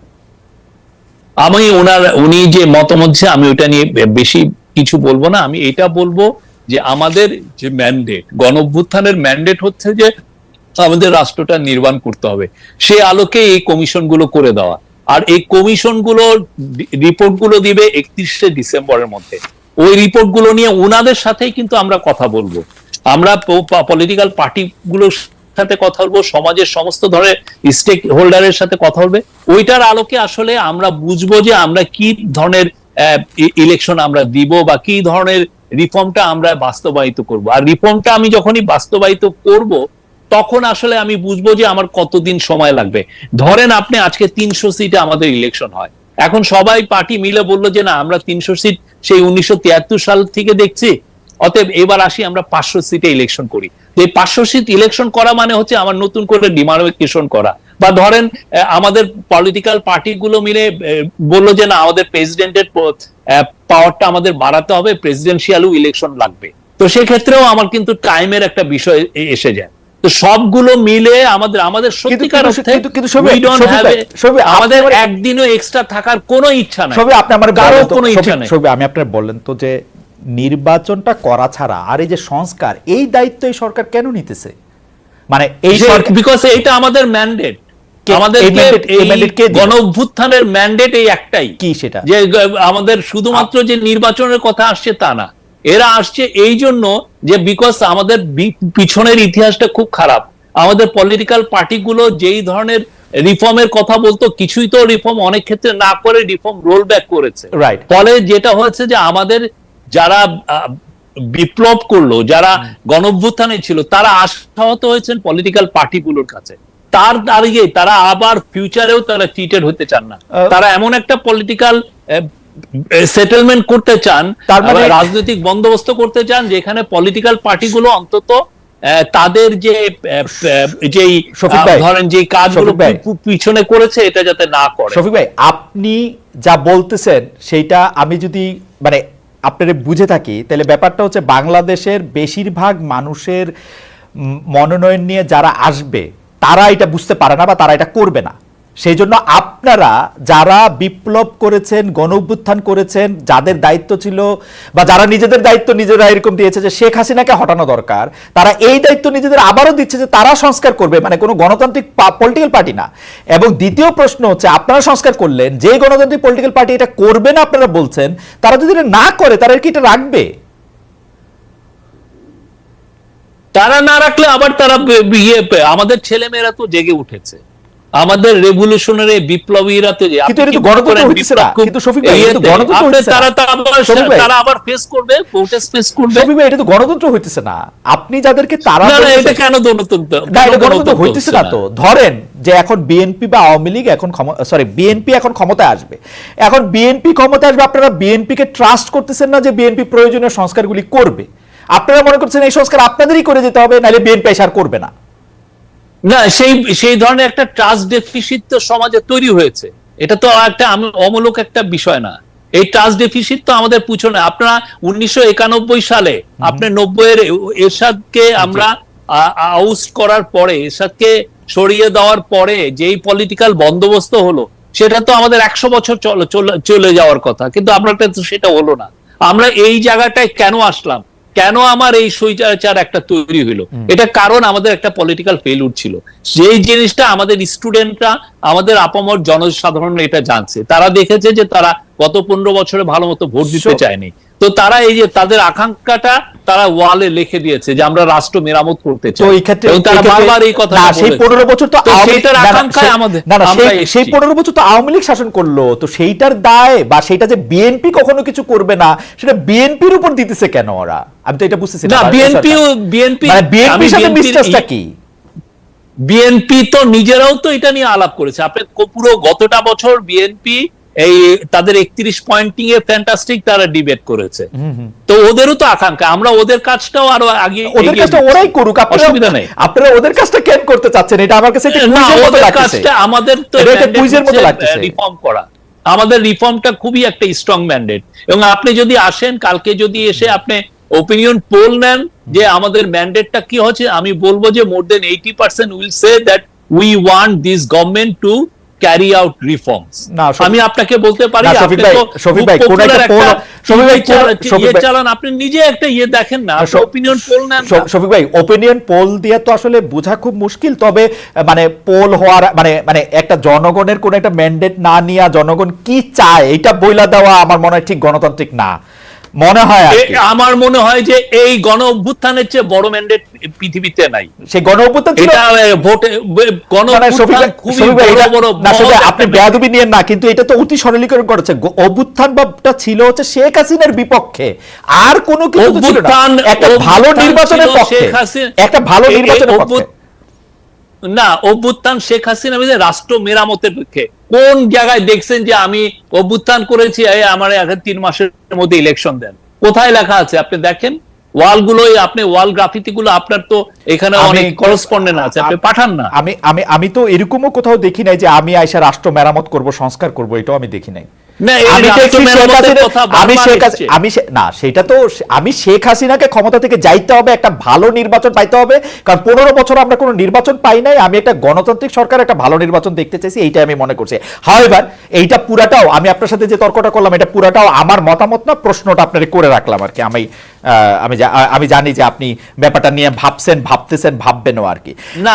উনি যে মতামত, আমি ওটা নিয়ে বেশি কিছু বলবো না, আমি এটা বলবো যে আমাদের যে ম্যান্ডেট, গণঅভ্যুত্থানের ম্যান্ডেট হচ্ছে যে আমাদের রাষ্ট্রটা নির্মাণ করতে হবে, সে আলোকে এই কমিশনগুলো করে দেওয়া। আর এই কমিশনগুলো রিপোর্টগুলো দিবে 31শে ডিসেম্বরের মধ্যে। ওই রিপোর্টগুলো নিয়ে ওনাদের সাথেই কিন্তু আমরা কথা বলবো, আমরা পলিটিক্যাল পার্টিগুলোর সাথে কথা বলবো, সমাজের সমস্ত ধরনের স্টেক হোল্ডারের সাথে কথা বলবে। ওইটার আলোকে আসলে আমরা বুঝবো যে আমরা কি ধরনের ইলেকশন আমরা দিব বা কি ধরনের রিফর্মটা আমরা বাস্তবায়িত করব। আর রিফর্মটা আমি যখনই বাস্তবায়িত করব তখন আসলে আমি বুঝবো যে আমার কতদিন সময় লাগবে। ধরেন আপনি আজকে 300 সিটে আমাদের ইলেকশন হয়, এখন সবাই পার্টি মিলে বললো যে না আমরা 300 সিট সেই 1973 সাল থেকে দেখছি, অতএব এবার আসি আমরা 500 সিটে ইলেকশন করি। এই 500 সিট ইলেকশন করা মানে হচ্ছে আমার নতুন করে ডিমার্কেশন করা। বা ধরেন আমাদের পলিটিক্যাল পার্টিগুলো মিলে বললো যে না আমাদের প্রেসিডেন্টের পাওয়ারটা আমাদের বাড়াতে হবে, প্রেসিডেন্সিয়ালও ইলেকশন লাগবে। তো সেক্ষেত্রেও আমার কিন্তু টাইমের একটা বিষয় এসে যায়। তো সবগুলো মিলে আমাদের সত্যিকার অর্থে আমাদের একদিনও এক্সট্রা থাকার কোনো ইচ্ছা নাই, আপনি আমার কারো কোনো ইচ্ছা নাই। আমি আপনার বললেন তো যে নির্বাচনটা করা ছাড়া আর এই যে সংস্কার, এই দায়িত্ব এই সরকার কেন নিতেছে? মানে এই বিকজ এইটা আমাদের ম্যান্ডেট, আমাদের গণ অভ্যুত্থানের ম্যান্ডেট এই একটাই, কি সেটা যে আমাদের শুধুমাত্র যে নির্বাচনের কথা আসছে তা না, এরা আসছে এই জন্য যে বিকজ আমাদের পিছনের ইতিহাসটা খুব খারাপ। আমাদের পলিটিক্যাল পার্টিগুলো যেই ধরনের রিফর্মের কথা বলতো, কিছুই তো রিফর্ম অনেক ক্ষেত্রে না করে রিফর্ম রোল ব্যাক করেছে। ফলে যেটা হয়েছে যে আমাদের যারা বিপ্লব করলো, যারা গণঅভ্যুত্থানে ছিল, তারা আশাহত হয়েছেন পলিটিক্যাল পার্টিগুলোর কাছে। তার দাঁড়িয়ে তারা আবার ফিউচারেও তারা চিটেড হতে চান না, তারা এমন একটা পলিটিক্যাল সেটেলমেন্ট করতে চান, রাজনৈতিক বন্দোবস্ত করতে চান যেখানে পলিটিক্যাল পার্টিগুলো অন্তত তাদের যে ধরেন যে কাজগুলো পিছনে করেছে এটা যাতে না করে। শফিক ভাই, আপনি যা বলতেছেন সেইটা আমি যদি মানে আপনারা বুঝে থাকি, তাহলে ব্যাপারটা হচ্ছে বাংলাদেশের বেশিরভাগ মানুষের মনোনয়ন নিয়ে যারা আসবে তারা এটা বুঝতে পারে না বা তারা এটা করবে না। সেই জন্য আপনারা যারা বিপ্লব করেছেন, গণঅভ্যুত্থান করেছেন, যাদের দায়িত্ব ছিল বা যারা নিজেদের দায়িত্ব নিজেরা এরকম দিয়েছে যে শেখ হাসিনাকে হটানো দরকার, তারা এই দায়িত্ব নিজেদের আবারও দিচ্ছে যে তারা সংস্কার করবে, মানে কোনো গণতান্ত্রিক পলিটিক্যাল পার্টি না। এবং দ্বিতীয় প্রশ্ন হচ্ছে, আপনারা সংস্কার করলেন, যে গণতান্ত্রিক পলিটিক্যাল পার্টি এটা করবে না আপনারা বলছেন, তারা যদি এটা না করে তারা কি এটা রাখবে? তারা না রাখলে আবার তারা আমাদের ছেলেমেয়েরা তো জেগে উঠেছে, আমাদের রেভলিউশনারি বিপ্লবীরা তো তারা আবার ফেস করবে, প্রোটেস্ট ফেস করবে। এটা তো গণতন্ত্র হইতেছে না। আপনি যাদেরকে তারা এটা কেন গণতন্ত্র হইতেছে না? তো ধরেন যে এখন বিএনপি বা আওয়ামী লীগ এখন বিএনপি এখন ক্ষমতায় আসবে, এখন বিএনপি ক্ষমতায় আসবে, আপনারা বিএনপি কে ট্রাস্ট করতেছেন না যে বিএনপি প্রয়োজনীয় সংস্কারগুলি করবে। আপনারা মনে করছেন এই সংস্কার আপনাদেরই করে যেতে হবে, নাহলে বিএনপি আর করবে না। না, সেই ধরনের একটা ট্রাস্ট ডেফিসিট তো সমাজে তৈরি হয়েছে। এটা তো একটা অমূলক একটা বিষয় না। এই ট্রাস্ট ডেফিসিট তো আমাদের পিছনে। আপনারা 1991 সালে আপনার 90-এর এরশাদকে আমরা আউস্ট করার পরে, এরশাদকে সরিয়ে দেওয়ার পরে যেই পলিটিক্যাল বন্দোবস্ত হলো, সেটা তো আমাদের 100 বছর চলে যাওয়ার কথা, কিন্তু আপনার তো সেটা হলো না। আমরা এই জায়গাটায় কেন আসলাম, কেন আমার এই স্বৈরাচার একটা তৈরি হলো? এটা কারণ আমাদের একটা পলিটিক্যাল ফেলিউর ছিল। সেই জিনিসটা আমাদের স্টুডেন্টরা, আমাদের আপামর জনসাধারণ এটা জানছে। তারা দেখেছে যে তারা গত 15 বছরে ভালো মতো ভোট দিতে চায়নি, তো তারা এই যে তাদের আকাঙ্ক্ষাটা তারা ওয়ালে লিখে দিয়েছে যে আমরা রাষ্ট্র মেরামত করতে চাই। তারা বারবার এই কথা বলেছে। সেই 15 বছর তো সেইটার আকাঙ্ক্ষায় আমাদের সেই 15 বছর তো আওয়ামী লীগ শাসন করলো, তো সেইটার দায় বা সেটা যে বিএনপি কখনো কিছু করবে না সেটা বিএনপির উপর দিতেছে কেন ওরা? আমি তো এটা বুঝতেছি না। বিএনপির সাথে মিস্টারটা কি? বিএনপি তো নিজেরাও তো এটা নিয়ে আলাপ করেছে। আপনি পুরো গতটা বছর বিএনপি এই তাদের 31 পয়েন্টিং এ ফ্যান্টাস্টিক তারা ডিবেট করেছে। তো ওদেরও তো আকাঙ্ক্ষা আমরা ওদের কাজটাও আরো আগে, ওদের কাজটা ওরাই করুক, অসুবিধা নেই। আপনারা ওদের কাজটা কেন করতে চাচ্ছেন? এটা আমার কাছে একটা কুইজের মতো লাগছে। আমাদের তো এটা কুইজের মতো লাগছে। রিফর্ম করা, আমাদের রিফর্মটা খুবই একটা স্ট্রং ম্যান্ডেট। এবং আপনি যদি আসেন কালকে, যদি এসে আপনি ওপিনিয়ন পোল নেন যে আমাদের ম্যান্ডেটটা কি হচ্ছে, আমি বলবো যে মোর দেন 80% will say that we want this government to carry out reforms. আমি আপনাকে বলতে পারি, শফিক ভাই, শফিক ভাই, চালান, আপনি নিজে একটা দেখেন না, অপিনিয়ন পোল নেন। শফিক ভাই, ওপিনিয়ন পোল দিয়ে তো আসলে বোঝা খুব মুশকিল। তবে মানে পোল হওয়ার মানে মানে একটা জনগণের কোন একটা ম্যান্ডেট না নিয়ে জনগণ কি চায় এটা বইলা দেওয়া আমার মনে হয় ঠিক গণতান্ত্রিক না, মনে হয় আর কি। আমার মনে হয় যে এই গণ অভ্যুত্থানের চেয়ে বড় ম্যান্ডেট পৃথিবীতে নাই। সেই গণ অভ্যুত্থান ছিল, এটা ভোটে গণ অভ্যুত্থান খুবই বড় না শুধু আপনি বেয়াদবি নিয়েন না, কিন্তু এটা তো অতি সরলীকরণ করেছে। অভ্যুত্থান বাটা ছিল হচ্ছে শেখ হাসিনার বিপক্ষে, আর কোনো কিছু তো ছিল না। একটা ভালো নির্বাচনের পক্ষে, একটা ভালো নির্বাচনের পক্ষে না। অভ্যুত্থান শেখ হাসিনা রাষ্ট্র মেরামতের পক্ষে। কোন জায়গায় দেখছেন যে আমি অভ্যুত্থান করেছি আমার 3 মাসের মধ্যে ইলেকশন দেন? কোথায় লেখা আছে আপনি দেখেন। ওয়ালগুলোই, আপনি ওয়াল গ্রাফিতি গুলো আপনার তো এখানে অনেক করসপন্ডেন্ট আছে, আপনি পাঠান না। আমি তো এরকমও কোথাও দেখি নাই যে আমি আইসা রাষ্ট্র মেরামত করব, সংস্কার করব, এটাও আমি দেখি নাই। আমি শেখ হাসিনাকে ক্ষমতা থেকে যাইতে হবে, একটা ভালো নির্বাচন পাইতে হবে, কারণ 15 বছর আমরা কোনো নির্বাচন পাই নাই। আমি একটা গণতান্ত্রিক সরকার, একটা ভালো নির্বাচন দেখতে চাইছি, এইটা আমি মনে করছি। হাওয়েভার এইটা পুরাটাও, আমি আপনার সাথে যে তর্কটা করলাম এটা পুরাটাও আমার মতামত না, প্রশ্নটা আপনারে করে রাখলাম আর কি। আমি জানি যে আপনি ব্যাপারটা নিয়ে ভাবতেছেন, ভাববেনও আর কি। না,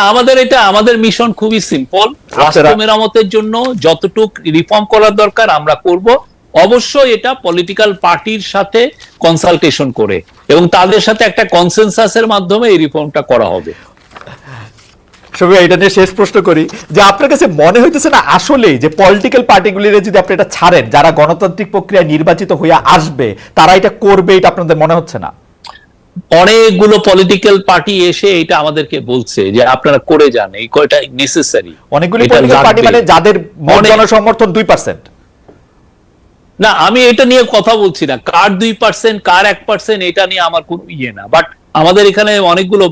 আমাদের মিশন খুবই সিম্পল। রাষ্ট্র মেরামতের জন্য যতটুক রিফর্ম করার দরকার আমরা করব, অবশ্যই এটা পলিটিক্যাল পার্টির সাথে কনসালটেশন করে এবং তাদের সাথে একটা কনসেনসাসের মাধ্যমে এই রিফর্মটা করা হবে। এটা নিয়ে শেষ প্রশ্ন করি যে আপনার কাছে মনে হইতেছে না আসলে যে পলিটিক্যাল পার্টিগুলির যদি আপনি এটা ছাড়েন, যারা গণতান্ত্রিক প্রক্রিয়ায় নির্বাচিত হয়ে আসবে তারা এটা করবে, এটা আপনাদের মনে হচ্ছে না? অনেকগুলো পলিটিক্যাল পার্টি এসে এটা আমাদেরকে বলছে যে আপনারা করে যান, এই কয়টা নেসেসারি। অনেকগুলো পলিটিক্যাল পার্টি মানে যাদের জনসমর্থন 2%। না, আমি এটা নিয়ে কথা বলছি না, কার 2% কার 1%, এটা নিয়ে আমার কোনো না। বাট আমাদের এখানে অনেকগুলো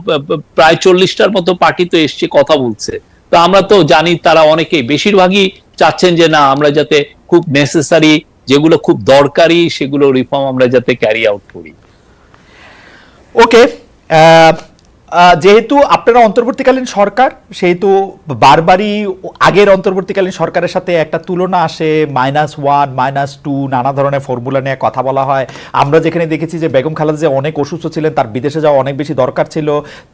প্রায় 40টার মতো পার্টি তো এসছে, কথা বলছে। তো আমরা তো জানি তারা অনেকেই, বেশিরভাগই চাচ্ছেন যে না, আমরা যাতে খুব নেসেসারি, যেগুলো খুব দরকারি সেগুলো রিফর্ম আমরা যাতে ক্যারি আউট করি। ওকে, যেহেতু আপনারা অন্তর্বর্তীকালীন সরকার, সেহেতু বারবারই আগের অন্তর্বর্তীকালীন সরকারের সাথে একটা তুলনা আসে, -1 -2 নানা ধরনের ফর্মুলা নিয়ে কথা বলা হয়। আমরা যেখানে দেখেছি যে বেগম খালেদা জিয়া অনেক অসুস্থ ছিলেন, তার বিদেশে যাওয়া অনেক বেশি দরকার ছিল,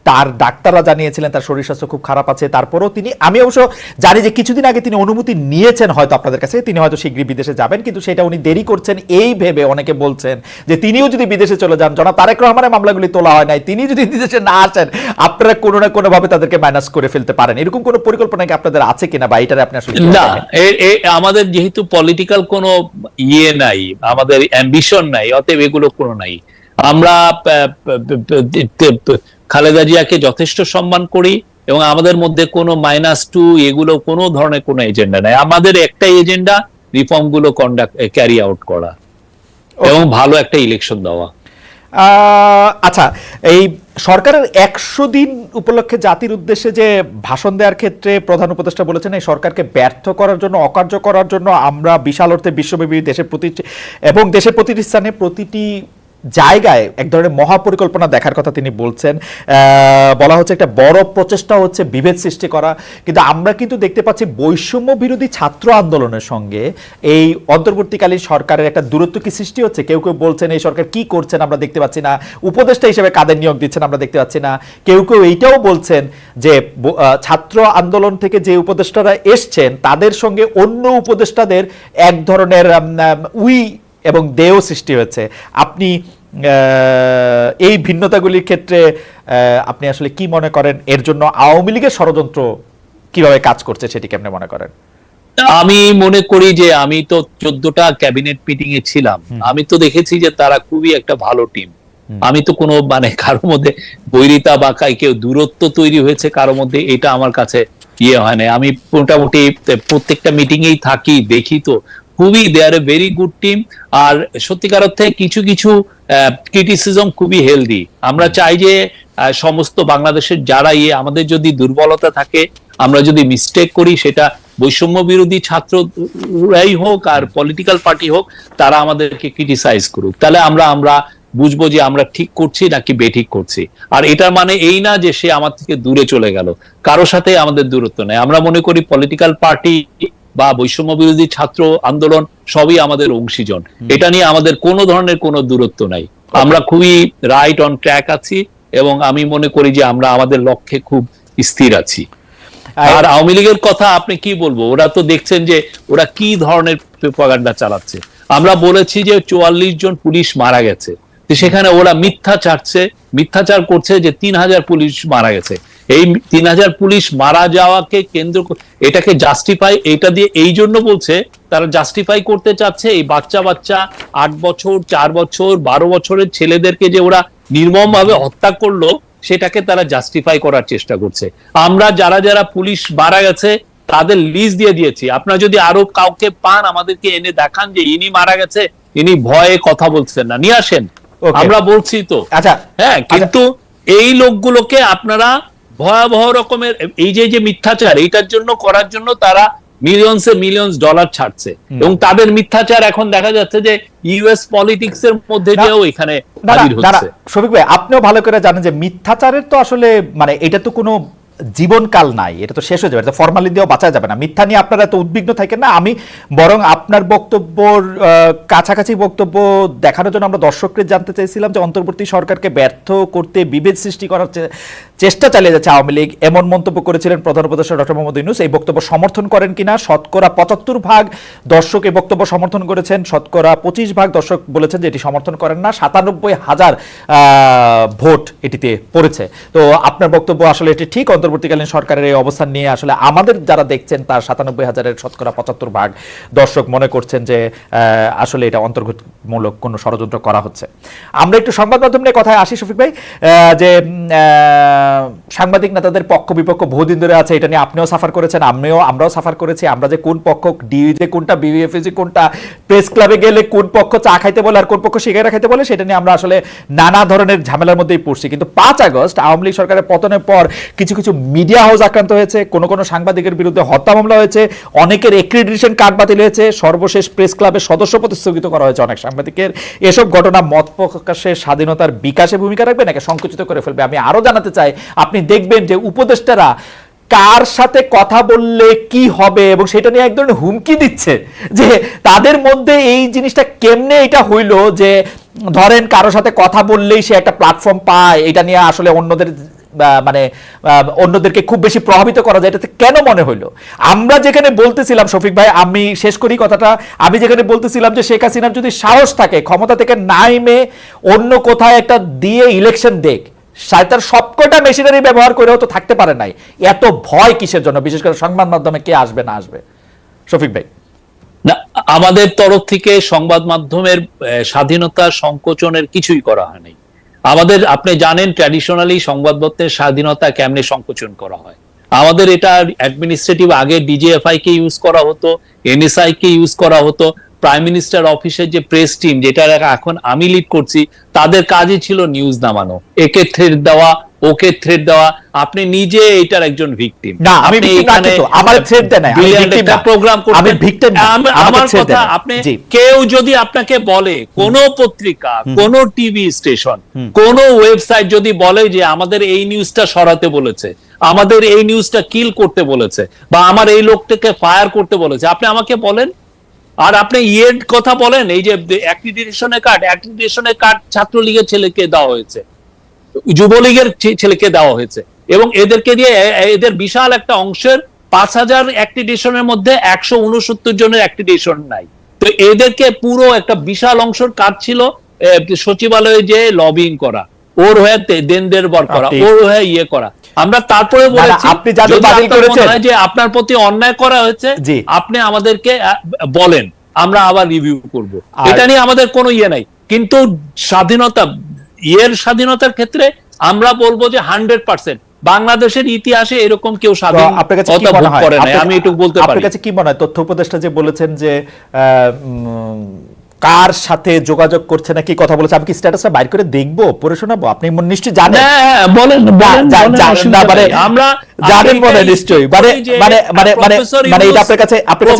তার ডাক্তাররা জানিয়েছিলেন তার শরীর স্বাস্থ্য খুব খারাপ আছে, তারপরেও আমি অবশ্য জানি যে কিছুদিন আগে তিনি অনুমতি নিয়েছেন হয়তো আপনাদের কাছে, তিনি হয়তো শীঘ্রই বিদেশে যাবেন, কিন্তু সেটা উনি দেরি করছেন এই ভেবে অনেকে বলছেন যে তিনিও যদি বিদেশে চলে যান, জনাব তারেক রহমানের মামলাগুলি তোলা হয় নাই, তিনি যদি বিদেশে না আসেন আপনারা কোনো না কোনো ভাবে তাদেরকে মাইনাস করে ফেলতে পারেন। এরকম কোনো পরিকল্পনা কি আপনাদের আছে কিনা, বা এটারে আপনি আসলে না? আমাদের যেহেতু পলিটিক্যাল কোনো নাই, আমাদের অ্যাম্বিশন নাই, অতএব এগুলো কোনো নাই। আমরা খালেদা জিয়াকে যথেষ্ট সম্মান করি এবং আমাদের মধ্যে কোনো -2 এগুলো কোনো ধরনের কোনো এজেন্ডা নাই। আমাদের একটাই এজেন্ডা, রিফর্ম গুলো ক্যারি আউট করা এবং ভালো একটা ইলেকশন দেওয়া। আচ্ছা, এই সরকারের 100 দিন উপলক্ষে জাতির উদ্দেশ্যে যে ভাষণ দেওয়ার ক্ষেত্রে প্রধান উপদেষ্টা বলেছেন এই সরকারকে ব্যর্থ করার জন্য, অকার্য করার জন্য আমরা বিশাল অর্থে বিশ্বব্যাপী দেশের প্রতিটি স্থানে প্রতিটি জায়গায় এক ধরনের মহাপরিকল্পনা দেখার কথা তিনি বলছেন। বলা হচ্ছে একটা বড় প্রচেষ্টা হচ্ছে বিভেদ সৃষ্টি করা, কিন্তু আমরা কিন্তু দেখতে পাচ্ছি বৈষম্য বিরোধী ছাত্র আন্দোলনের সঙ্গে এই অন্তর্বর্তীকালীন সরকারের একটা দূরত্ব কি সৃষ্টি হচ্ছে। কেউ কেউ বলছেন এই সরকার কি করছেন আমরা দেখতে পাচ্ছি না, উপদেষ্টা হিসেবে কাদের নিয়োগ দিচ্ছেন আমরা দেখতে পাচ্ছি না। কেউ কেউ এইটাও বলছেন যে ছাত্র আন্দোলন থেকে যে উপদেষ্টারা এসছেন তাদের সঙ্গে অন্য উপদেষ্টাদের এক ধরনের এবং দেও সৃষ্টি হয়েছে। আপনি এই ভিন্নতাগুলির ক্ষেত্রে আপনি আসলে কি মনে করেন, এর জন্য আওয়ামী লীগের ষড়যন্ত্র কিভাবে কাজ করছে সেটি কেমনে মনে করেন? আমি মনে করি যে আমি তো 14টা ক্যাবিনেট মিটিং এ ছিলাম, আমি তো দেখেছি যে তারা খুবই একটা ভালো টিম। আমি তো কোনো কারোর মধ্যে বৈরিতা বা কেউ দূরত্ব তৈরি হয়েছে কারোর মধ্যে, এটা আমার কাছে হয় না। আমি মোটামুটি প্রত্যেকটা মিটিং এই থাকি, দেখি তো খুবই দে আর এ ভেরি গুড টিম। আর সত্যিকার অর্থে কিছু কিছু ক্রিটিসিজম খুবই হেলদি। আমরা চাই যে সমস্ত বাংলাদেশের যারা আমাদের যদি দুর্বলতা থাকে, আমরা যদি মিস্টেক করি, সেটা বৈষম্য বিরোধী ছাত্ররাই হোক আর পলিটিক্যাল পার্টি হোক, তারা আমাদেরকে ক্রিটিসাইজ করুক, তাহলে আমরা বুঝবো যে আমরা ঠিক করছি নাকি বেঠিক করছি। আর এটার মানে এই না যে সে আমার থেকে দূরে চলে গেল, কারোর সাথে আমাদের দূরত্ব নেই। আমরা মনে করি পলিটিক্যাল পার্টি বা বৈষম্য বিরোধী ছাত্র আন্দোলন সবই আমাদের অংশীজন। এটা নিয়ে আমাদের কোনো ধরনের কোনো দূরত্ব নাই। আমরা খুবই রাইট অন ট্র্যাক আছি এবং আমি মনে করি যে আমরা আমাদের লক্ষ্যে খুব স্থির আছি। আর আওয়ামী লীগের কথা আপনি কি বলবো, ওরা তো দেখছেন যে ওরা কি ধরনের প্রপাগান্ডা চালাচ্ছে। আমরা বলেছি যে 44 জন পুলিশ মারা গেছে, সেখানে ওরা মিথ্যাচার করছে যে 3000 পুলিশ মারা গেছে। এই 3000 পুলিশ মারা যাওয়াকে কেন্দ্র এটাকে জাস্টিফাই, এটা দিয়ে এই জন্য বলছে, তারা জাস্টিফাই করতে চাচ্ছে এই বাচ্চা 8 বছর 4 বছর 12 বছরের ছেলেদেরকে যে ওরা নির্মম ভাবে হত্যা করলো, সেটাকে তারা জাস্টিফাই করার চেষ্টা করছে। আমরা যারা যারা পুলিশ মারা গেছে তাদের লিস্ট দিয়ে দিয়েছি। আপনারা যদি আরো কাউকে পান আমাদেরকে এনে দেখান যে ইনি মারা গেছে, ইনি ভয়ে কথা বলছেন না, নিয়ে আসেন, আমরা বলছি তো। আচ্ছা, হ্যাঁ, কিন্তু এই লোকগুলোকে আপনারা ভয়াবহ রকমের এই যে মিথ্যাচার এইটার জন্য করার জন্য তারা মিলিয়ন্স ডলার ছাড়ছে, এবং তাদের মিথ্যাচার এখন দেখা যাচ্ছে যে ইউএস পলিটিক্স এর মধ্যে দিয়েও এখানে হাজির হচ্ছে। শফিক ভাই, আপনিও ভালো করে জানেন যে মিথ্যাচারের তো আসলে মানে এটা তো কোনো জীবনকাল নাই, এটা তো শেষ হয়ে যাবে, ফরমালিন দিয়েও বাঁচা যাবে না। মিথ্যা নিয়ে আপনারা এত উদ্বিগ্ন থাকেন না। আমি বরং আপনার বক্তব্যর কাছাকাছি বক্তব্য দেখানোর জন্য আমরা দর্শকদের জানতে চাইছিলাম যে অন্তর্বর্তী সরকারকে ব্যর্থ করতে বিভেদ সৃষ্টি করার চেষ্টা চালিয়ে যাচ্ছে আওয়ামী লীগ, এমন মন্তব্য করেছিলেন প্রধান উপদেষ্টা ডক্টর মোহাম্মদ ইউনূস। এই বক্তব্য সমর্থন করেন কিনা? শতকরা 75% দর্শক এই বক্তব্য সমর্থন করেছেন, শতকরা 25% দর্শক বলেছেন যে এটি সমর্থন করেন না। 97,000 ভোট এটিতে পড়েছে। তো আপনার বক্তব্য আসলে এটি ঠিক, অন্তর্বর্তীকালীন সরকারের এই অবস্থান নিয়ে আসলে আমাদের যারা দেখছেন তার 97,000-এর শতকরা 75% দর্শক মনে করছেন যে আসলে এটা অন্তর্ভুক্তিমূলক কোনো ষড়যন্ত্র করা হচ্ছে। আমরা একটু সংবাদ মাধ্যম নিয়ে কথায় আসি শফিক ভাই, যে সাংবাদিক নেতাদের পক্ষ বিপক্ষ বহুদিন ধরে আছে, এটা নিয়ে আপনিও সাফার করেছেন, আমরাও সাফার করেছি। আমরা যে কোন পক্ষ, ডিইউজে কোনটা, বিএফএসি কোনটা, প্রেস ক্লাবে গেলে কোন পক্ষ চা খাইতে বলে আর কোন পক্ষ সিগারেট খাইতে বলে, সেটা নিয়ে আমরা আসলে নানা ধরনের ঝামেলার মধ্যেই পড়ছি। কিন্তু 5 আগস্ট আওয়ামী লীগ সরকারের পতনের পর কিছু কিছু মিডিয়া হাউস আক্রান্ত হয়েছে, কোন কোন সাংবাদিকের বিরুদ্ধে হত্যা মামলা হয়েছে, অনেকের এক্রিডিটেশন কার্ড বাতিল হয়েছে, সর্বশেষ প্রেস ক্লাবের সদস্যপদ স্থগিত করা হয়েছে অনেক সাংবাদিকের। এসব ঘটনা মত প্রকাশের স্বাধীনতার বিকাশে ভূমিকা রাখবে নাকি সংকুচিত করে ফেলবে? আমি আরো জানাতে চাই, আপনি দেখবেন যে উপদেষ্টারা কার সাথে কথা বললে কি হবে এবং সেটা নিয়ে এক ধরনের হুমকি দিচ্ছে, যে তাদের মধ্যে এই জিনিসটা কেমনে এটা হইলো যে ধরেন কারোর সাথে কথা বললেই সে একটা প্ল্যাটফর্ম পায়, এটা নিয়ে আসলে অন্যদেরকে খুব বেশি প্রভাবিত করা যায়, এটাতে কেন মনে হইলো? আমরা যেখানে বলতেছিলাম শফিক ভাই, আমি শেষ করি কথাটা, আমি যেখানে বলতেছিলাম যে শেখ হাসিনার যদি সাহস থাকে ক্ষমতা থেকে নাইমে অন্য কোথায় একটা দিয়ে ইলেকশন দেখ, তার সবকটা মেশিনারি ব্যবহার করেও তো থাকতে পারে নাই, এত ভয় কিসের জন্য? বিশেষ করে সংবাদ মাধ্যমে কে আসবে না আসবে? শফিক ভাই, না, আমাদের তরফ থেকে সংবাদ মাধ্যমের স্বাধীনতা সংকোচনের কিছুই করা হয়নি। আমাদের, আপনি জানেন ট্র্যাডিশনালি সংবাদপত্রের স্বাধীনতা কেমনে সংকোচন করা হয়। আমাদের এটা অ্যাডমিনিস্ট্রেটিভ, আগে ডিজিএফআই কে ইউজ করা হতো, এনএসআই কে ইউজ করা হতো, প্রাইম মিনিস্টার অফিসের যে প্রেস টিম, যেটা এখন আমি লিড করছি, তাদের কাজই ছিল নিউজ নামানো, একে থ্রেড দেওয়া, ওকে থ্রেড দেওয়া। আপনি নিজে এটার একজন ভিকটিম। না, আমি ভিকটিম না, তো আমার থ্রেড দেন না, আমি ভিকটিম না, প্রোগ্রাম করতে, আমি ভিকটিম না, আমার কথা, আপনি কেউ যদি আপনাকে বলে, কোন পত্রিকা, কোন টিভি স্টেশন, কোন ওয়েবসাইট যদি বলে যে আমাদের এই নিউজটা সরাতে বলেছে, আমাদের এই নিউজটা কিল করতে বলেছে, বা আমার এই লোকটাকে ফায়ার করতে বলেছে, আপনি আমাকে বলেন। আর আপনি ইয়ের কথা বলেন, এই যে অ্যাক্রিডিটেশনের কার্ড ছাত্রলীগের ছেলেকে দেওয়া হয়েছে, যুবলীগের ছেলেকে দেওয়া হয়েছে, এবং এদেরকে দিয়ে এদের বিশাল একটা অংশের 5,000 অ্যাক্রিডিটেশনের মধ্যে 169 জনের অ্যাক্রিডিটেশন নাই। তো এদেরকে পুরো একটা বিশাল অংশের কাজ ছিল সচিবালয়ে যে লবিং করা, ওর হয়ে দেনদের বর করা, ওর হয়ে ইয়ে করা। আমরা তারপরে বলেছি যে আপনার প্রতি অন্যায় করা হয়েছে, আপনি আমাদেরকে বলেন, আমরা আবার রিভিউ করব। এটা নিয়ে আমাদের কোনো ইয়ে নাই। কিন্তু স্বাধীনতার ক্ষেত্রে আমরা বলবো যে 100% বাংলাদেশের ইতিহাসে এরকম কেউ স্বাধীনতা ভোগ করে নাই, আমি এটুকু বলতে পারি। আপনার কাছে কি মনে হয়, তথ্য উপদেষ্টা যে বলেছেন যে কার সাথে যোগাযোগ করছে না, কি কথা বলেছে, আমি কি স্ট্যাটাসটা বাইর করে দেখবো, পড়ে শোনাবো? আপনি নিশ্চয়ই জানেন। বলেন, আমরা জানেন মনে নিশ্চয়ই, মানে এটা আপনার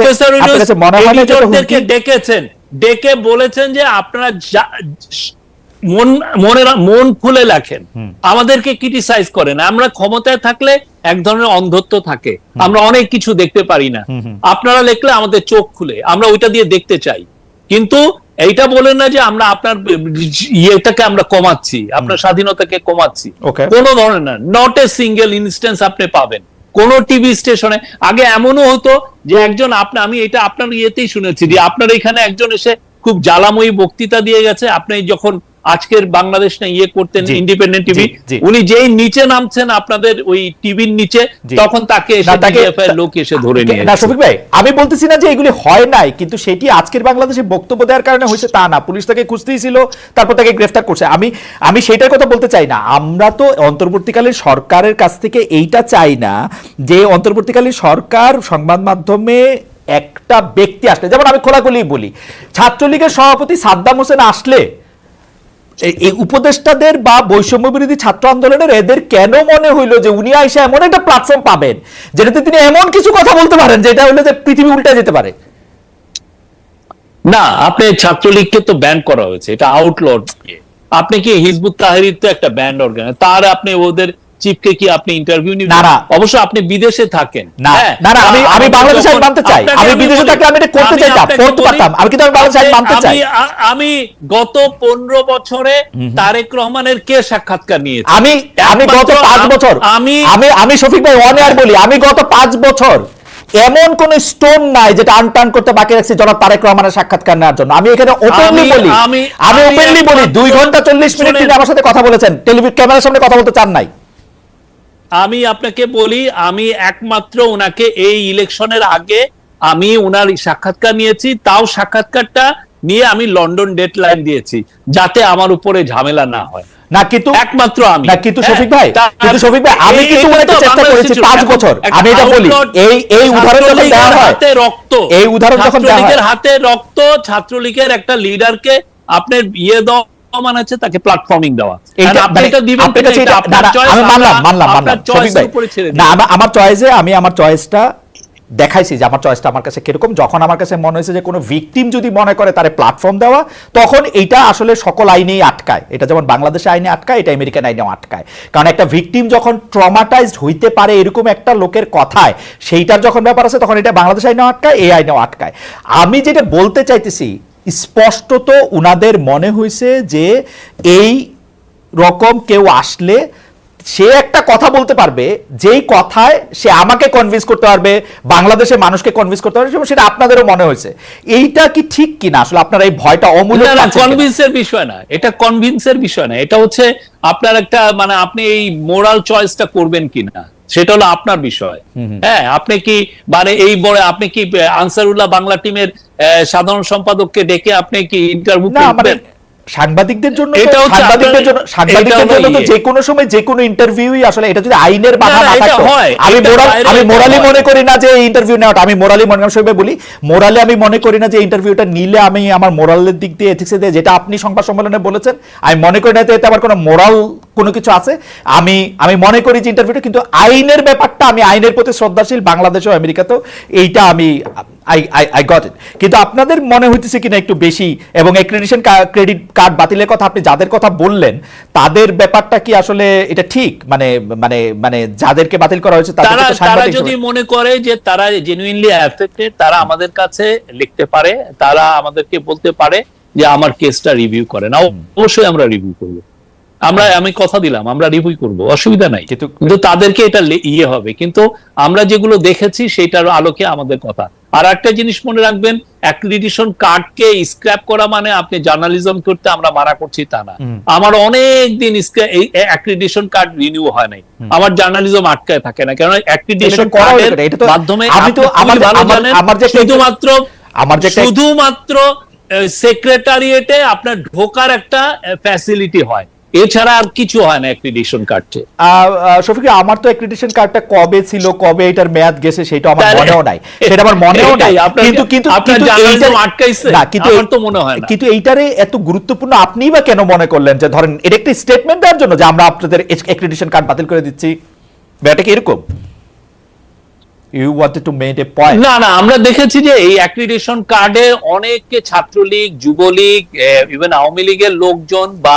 কাছে মনে হয় না যে ডেকে বলেছেন যে আপনারা মন খুলে লেখেন, আমাদেরকে ক্রিটিসাইজ করেন, আমরা ক্ষমতায় থাকলে এক ধরনের অন্ধত্ব থাকে, আমরা অনেক কিছু দেখতে পারি না। আপনারা লিখলে আমাদের চোখ খুলে, আমরা ওইটা দিয়ে দেখতে চাই, কিন্তু এইটা বলেন না যে আমরা আপনার ইয়েটাকে আমরা কমাচ্ছি, আপনার স্বাধীনতাকে কমাচ্ছি, কোনো ধরনের না। নট এ সিঙ্গেল ইনস্ট্যান্স আপনি পাবেন কোন টিভি স্টেশনে। আগে এমনও হতো যে একজন আমি এটা আপনার ইয়েতেই শুনেছি যে আপনার এখানে একজন এসে খুব জ্বালাময়ী বক্তৃতা দিয়ে গেছে, আপনি যখন আজকের বাংলাদেশ না ইয়ে করতেন ইন্ডিপেন্ডেন্ট টিভি, উনি যেই নিচে নামছেন আপনাদের ওই টিভির নিচে, তখন তাকে লোক এসে ধরে নিয়ে। না শফিক ভাই, আমি বলতেছি না যে এগুলি হয় নাই, কিন্তু সেটি আজকের বাংলাদেশে বক্তব্য দেওয়ার কারণে হয়েছে তা না। পুলিশ তাকে খুঁজতেই ছিল, তারপর তাকে গ্রেফতার করছে। আমি সেটার কথা বলতে চাই না। আমরা তো অন্তর্বর্তীকালীন সরকারের কাছ থেকে এইটা চাই না যে অন্তর্বর্তীকালীন সরকার সংবাদ মাধ্যমে একটা ব্যক্তি আসলে, যেমন আমি খোলাখুলি বলি, ছাত্রলীগের সভাপতি সাদ্দাম হোসেন আসলে এই উপদেষ্টাদের বা বৈষম্য বিরোধী ছাত্র আন্দোলনের এদের কেন মনে হইলো যে উনি আইসা এমন একটা প্ল্যাটফর্ম পাবেন যেটাতে তিনি এমন কিছু কথা বলতে পারেন যেটা হলো যে পৃথিবী উল্টে যেতে পারে? না, আপনি ছাত্রলীগকে তো ব্যান করা হয়েছে, এটা আউটলড। আপনি কি হিজবুত তাহরির তো একটা ব্যান্ড অর্গান, তার আপনি ওদের চিফকে কি আপনি ইন্টারভিউ নিবেন? না, অবশ্য আপনি বিদেশে থাকেন। না না, আমি বাংলাদেশে আইন মানতে চাই। আমি বিদেশে থাকলে আমি এটা করতে চাইতাম, করতে পারতাম। আমি কিন্তু বাংলাদেশে আইন মানতে চাই। আমি গত 15 বছরে তারেক রহমানের কে সাক্ষাৎকার নিয়েছি? আমি গত 5 বছর, আমি শফিক ভাই অন এয়ার বলি, আমি গত 5 বছর এমন কোন স্টোন নাই যেটা আনটার্ন করতে বাকি রাখছি জনাব তারেক রহমানের সাক্ষাৎকার নেওয়ার জন্য। আমি এখানে ওপেনলি বলি, আমি ওপেনলি বলি 2 ঘন্টা 40 মিনিট তিনি আমার সাথে কথা বলেছেন, টেলিভিশন ক্যামেরার সামনে কথা বলতে চান নাই। আমি আপনাকে বলি, আমি একমাত্র ওনাকে এই ইলেকশনের আগে আমি ওনার সাক্ষাৎকার নিয়েছি, তাও সাক্ষাৎকারটা নিয়ে আমি লন্ডন ডেডলাইন দিয়েছি যাতে আমার উপরে ঝামেলা না হয়। না কিন্তু একমাত্র আমি, না কিন্তু শফিক ভাই, আমি কিন্তু ওনাকে চেষ্টা করেছি 5 বছর। আমি এটা বলি, এই উদাহরণ যখন দেওয়া হয়, হাতে রক্ত, এই উদাহরণ যখন দেওয়া হয়, হাতে রক্ত, ছাত্রলীগের একটা লিডারকে আপনার ইয়ে দাও মানাচ্ছে, তাকে প্ল্যাটফর্মিং দেওয়া, আমি মানলাম শফিক ভাই। না, আমার চয়েসে আমি আমার চয়েসটা দেখাইছি যে আমার চয়েসটা আমার কাছে কিরকম। যখন আমার কাছে মনে হয়েছে যে কোনো ভিকটিম যদি মনে করে তারে প্ল্যাটফর্ম দেওয়া, তখন এটা আসলে সকল আইনেই আটকায়। এটা যেমন বাংলাদেশে আইনে আটকায়, এটা আমেরিকান আইনেও আটকায়। কারণ একটা ভিকটিম যখন ট্রমাটাইজড হইতে পারে এরকম একটা লোকের কথায়, সেইটার যখন ব্যাপার আছে তখন এটা বাংলাদেশ আইনেও আটকায়, এই আইনেও আটকায়। আমি যেটা বলতে চাইতেছি, স্পষ্টত উনাদের মনে হয়েছে যে এই রকম কেউ আসলে সে একটা কথা বলতে পারবে, যেই কথায় সে আমাকে কনভিন্স করতে পারবে, বাংলাদেশের মানুষকে কনভিন্স করতে পারবে, সেটা আপনাদেরও মনে হয়েছে। এইটা কি ঠিক কিনা? আসলে আপনারা এই ভয়টা অমূলক কনভিন্সের বিষয় না, এটা কনভিন্সের বিষয় না, এটা হচ্ছে আপনার একটা মানে আপনি এই মোরাল চয়েসটা করবেন কিনা সেটা হলো আপনার বিষয়। হ্যাঁ, আপনি কি মানে এই বড় আপনি কি আনসারুল্লাহ বাংলা টিমের সাধারণ সম্পাদককে ডেকে আপনি কি ইন্টারভিউ করবেন? সাংবাদিকদের জন্য তো যে কোনো সময় যে কোনো ইন্টারভিউই আসলে, এটা যদি আইনের বাধা না থাকতো, আমি মোরালি মনে করি না যে ইন্টারভিউ নেওয়াটা, আমি মোরালি বলি, মোরালি আমি মনে করি না যে ইন্টারভিউটা নিলে আমি আমার মোরালের দিক দিয়ে এথিক্সে দিয়ে, যেটা আপনি সংবাদ সম্মেলনে বলেছেন, আমি মনে করি না এতে আবার কোনো মোরাল কোনো কিছু আছে। আমি মনে করি যে ইন্টারভিউটা, কিন্তু আইনের ব্যাপারটা, আমি আইনের প্রতি শ্রদ্ধাশীল, বাংলাদেশেও আমেরিকাতেও, এইটা আমি I got it। কিন্তু আপনাদের মনে হইতেছে কিনা একটু বেশি, এবং অ্যাক্রেডিটেশন ক্রেডিট কার্ড বাতিলের কথা আপনি যাদের কথা বললেন, তাদের ব্যাপারটা কি আসলে এটা ঠিক? মানে মানে মানে যাদেরকে বাতিল করা হয়েছে তারা যদি মনে করে যে তারা জেনুইনলি অ্যাফেক্টেড, তারা আমাদের কাছে লিখতে পারে, তারা আমাদেরকে বলতে পারে যে আমার কেসটা রিভিউ করেন। অবশ্যই আমরা রিভিউ করব, আমি কথা দিলাম আমরা রিভিউ করব, অসুবিধা নাই। কিন্তু তাদেরকে এটা ইয়ে হবে, কিন্তু আমরা যেগুলো দেখেছি সেটার আলোকে আমাদের কথা। আর একটা জিনিস মনে রাখবেন, অ্যাক্রিডিটেশন কার্ডকে স্ক্র্যাপ করা মানে আপনি জার্নালিজম করতে আমরা মানা করছি তা না। আমার অনেক দিন অ্যাক্রিডিটেশন কার্ড রিনিউ হয় নাই, আমার জার্নালিজম আটকায় থাকে না, কারণ অ্যাক্রিডিটেশন কার্ডের মাধ্যমে শুধুমাত্র সেক্রেটারিয়েটে আপনার ঢোকার একটা ফ্যাসিলিটি হয়, এছাড়া আর কিছু হয় না অ্যাক্রিডিটেশন কার্ডে। শফিক, আমার তো অ্যাক্রিডিটেশন কার্ডটা কবে ছিল, কবে এটার মেয়াদ গেছে সেটা আমার মনেও নাই, সেটা আমার মনেও নাই। কিন্তু এইটারে এত গুরুত্বপূর্ণ আপনি বা কেন মনে করলেন যে ধরেন এটা একটা স্টেটমেন্ট দেওয়ার জন্য যে আমরা আপনাদের অ্যাক্রিডিটেশন কার্ড বাতিল করে দিচ্ছি, ব্যাপারটা কি এরকম? You wanted to make a point. না, আমরা দেখেছি যে এই অ্যাক্রিডিটেশন কার্ডে অনেকে ছাত্রলীগ, যুবলীগ, ইভেন আওয়ামী লীগের লোকজন বা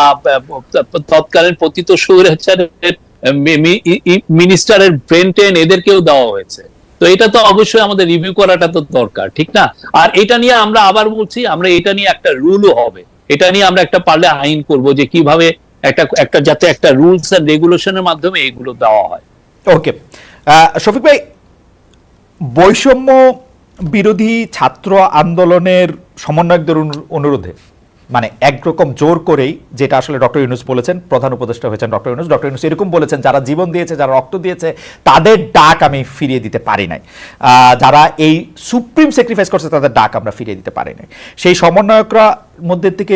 তৎকালীন পতিত স্বৈরাচারের মিনিস্টারের ব্রেন ট্রেন এদেরকেও দেওয়া হয়েছে। তো এটা তো অবশ্যই আমাদের রিভিউ করাটা তো দরকার, ঠিক না? আর এটা নিয়ে আমরা আবার বলছি, আমরা এটা নিয়ে একটা রুলও হবে, এটা নিয়ে আমরা একটা পারলে আইন করব যে কিভাবে একটা যাতে একটা রুলস এন্ড রেগুলেশনের মাধ্যমে এগুলো দেওয়া হয়। ওকে, শফিক ভাই, বৈষম্য বিরোধী ছাত্র আন্দোলনের সমন্বয়কদের অনুরোধে মানে একরকম জোর করেই, যেটা আসলে ডক্টর ইউনূস বলেছেন, প্রধান উপদেষ্টা হয়েছেন ডক্টর ইউনূস এরকম বলেছেন, যারা জীবন দিয়েছে, যারা রক্ত দিয়েছে, তাদের ডাক আমি ফিরিয়ে দিতে পারি নাই, যারা এই সুপ্রিম স্যাক্রিফাইস করছে তাদের ডাক আমরা ফিরিয়ে দিতে পারি নাই। সেই সমন্বয়করা মধ্যে থেকে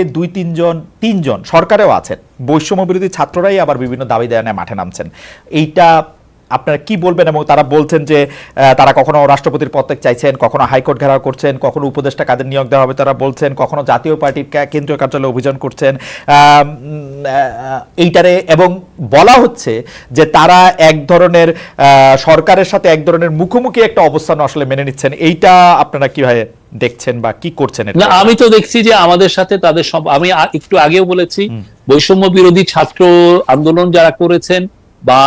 তিনজন সরকারেও আছেন, বৈষম্য বিরোধী ছাত্ররাই আবার বিভিন্ন দাবি দেওয়া নিয়ে মাঠে নামছেন। এইটা আপনারা কি বলবেন? এবং তারা বলছেন যে তারা কখনো রাষ্ট্রপতির পদত্যাগ চাইছেন, কখনো হাইকোর্ট ঘেরাও করছেন, কখনো উপদেষ্টা কাদের নিয়োগ দেওয়া হবে তারা বলছেন, কখনো জাতীয় পার্টির কেন্দ্রীয় কার্যালয়ে অভিযান করছেন এইটারে, এবং বলা হচ্ছে যে তারা এক ধরনের সরকারের সাথে এক ধরনের মুখোমুখি একটা অবস্থান আসলে মেনে নিচ্ছেন। এইটা আপনারা কিভাবে দেখছেন বা কি করছেন? না, আমি তো দেখছি যে আমাদের সাথে তাদের সব, আমি একটু আগেও বলেছি, বৈষম্য বিরোধী ছাত্র আন্দোলন যারা করেছেন বা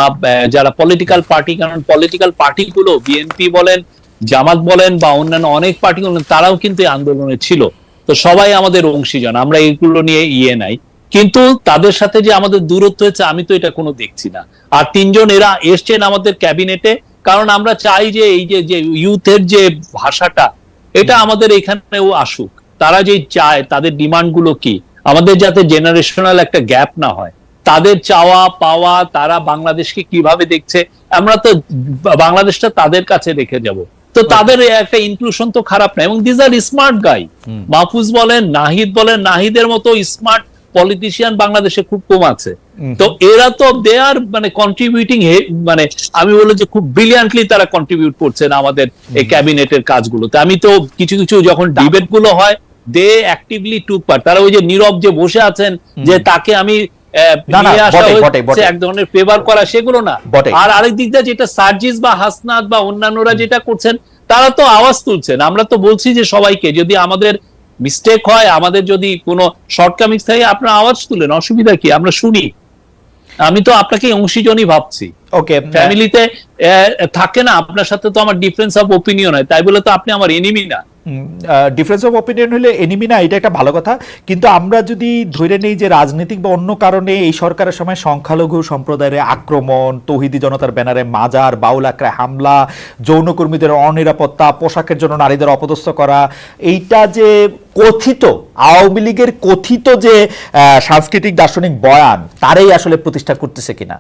যারা পলিটিক্যাল পার্টি, কারণ পলিটিক্যাল পার্টিগুলো বিএনপি বলেন, জামাত বলেন বা অন্যান্য অনেক পার্টি বলেন, তারাও কিন্তু এই আন্দোলনে ছিল। তো সবাই আমাদের অংশীজন, আমরা এইগুলো নিয়ে নাই। কিন্তু তাদের সাথে যে আমাদের দূরত্ব হয়েছে আমি তো এটা কোনো দেখছি না। আর তিনজন এরা এসছেন আমাদের ক্যাবিনেটে, কারণ আমরা চাই যে এই যে ইউথের যে ভাষাটা, এটা আমাদের এখানেও আসুক। তারা যে চায়, তাদের ডিমান্ড গুলো কি, আমাদের যাতে জেনারেশনাল একটা গ্যাপ না হয়, তাদের চাওয়া পাওয়া, তারা বাংলাদেশকে কিভাবে দেখছে, আমরা তো বাংলাদেশটা তাদের কাছে রেখে যাব। তো তাদের একটা ইনক্লুশন তো খারাপ না। এবং these are smart guy, Mahfuz বলেন, নাহিদের মতো স্মার্ট পলিটিশিয়ান বাংলাদেশে খুব কম আছে। তো এরা তো দে আর মানে কন্ট্রিবিউটিং, মানে আমি বলবো যে খুব ব্রিলিয়ান্টলি তারা কন্ট্রিবিউট করছেন আমাদের এই ক্যাবিনেটের কাজগুলোতে। আমি তো কিছু যখন ডিবেট গুলো হয়, দে অ্যাক্টিভলি টুক পার্ট। তারা ওই যে নীরব যে বসে আছেন যে তাকে আমি এক ধরনের ফেভার করা, সেগুলো না। আর আরেক দিক দিয়ে যেটা সার্জিস বা হাসনাত বা অন্যান্যরা যেটা করছেন, তারা তো আওয়াজ তুলছেন। আমরা তো বলছি যে সবাইকে, যদি আমাদের মিস্টেক হয়, আমাদের যদি কোনো শর্টকামিংস থাকে, আপনারা আওয়াজ তুলেন, অসুবিধা কি, আমরা শুনি। আমি তো আপনাকে অংশীজনই ভাবছি। ওকে, ফ্যামিলিতে থাকে না, আপনার সাথে তো আমার ডিফারেন্স অফ ওপিনিয়ন হয়, তাই বলে তো আপনি আমার এনিমি না। ডিফারেন্স অফ ওপিনিয়ন হলে এনিমি না, এটা একটা ভালো কথা। কিন্তু আমরা যদি ধরে নেই যে রাজনৈতিক বা অন্য কারণে এই সরকারের সময় সংখ্যালঘু সম্প্রদায়ের আক্রমণ, তৌহিদি জনতার ব্যানারে মাজার, বাউল আখড়ায় হামলা, যৌনকর্মীদের অনিরাপত্তা, পোশাকের জন্য নারীদের অপদস্থ করা, এইটা যে কথিত আওয়ামী লীগের কথিত যে সাংস্কৃতিক দার্শনিক বয়ান, তারই আসলে প্রতিষ্ঠা করতেছে কিনা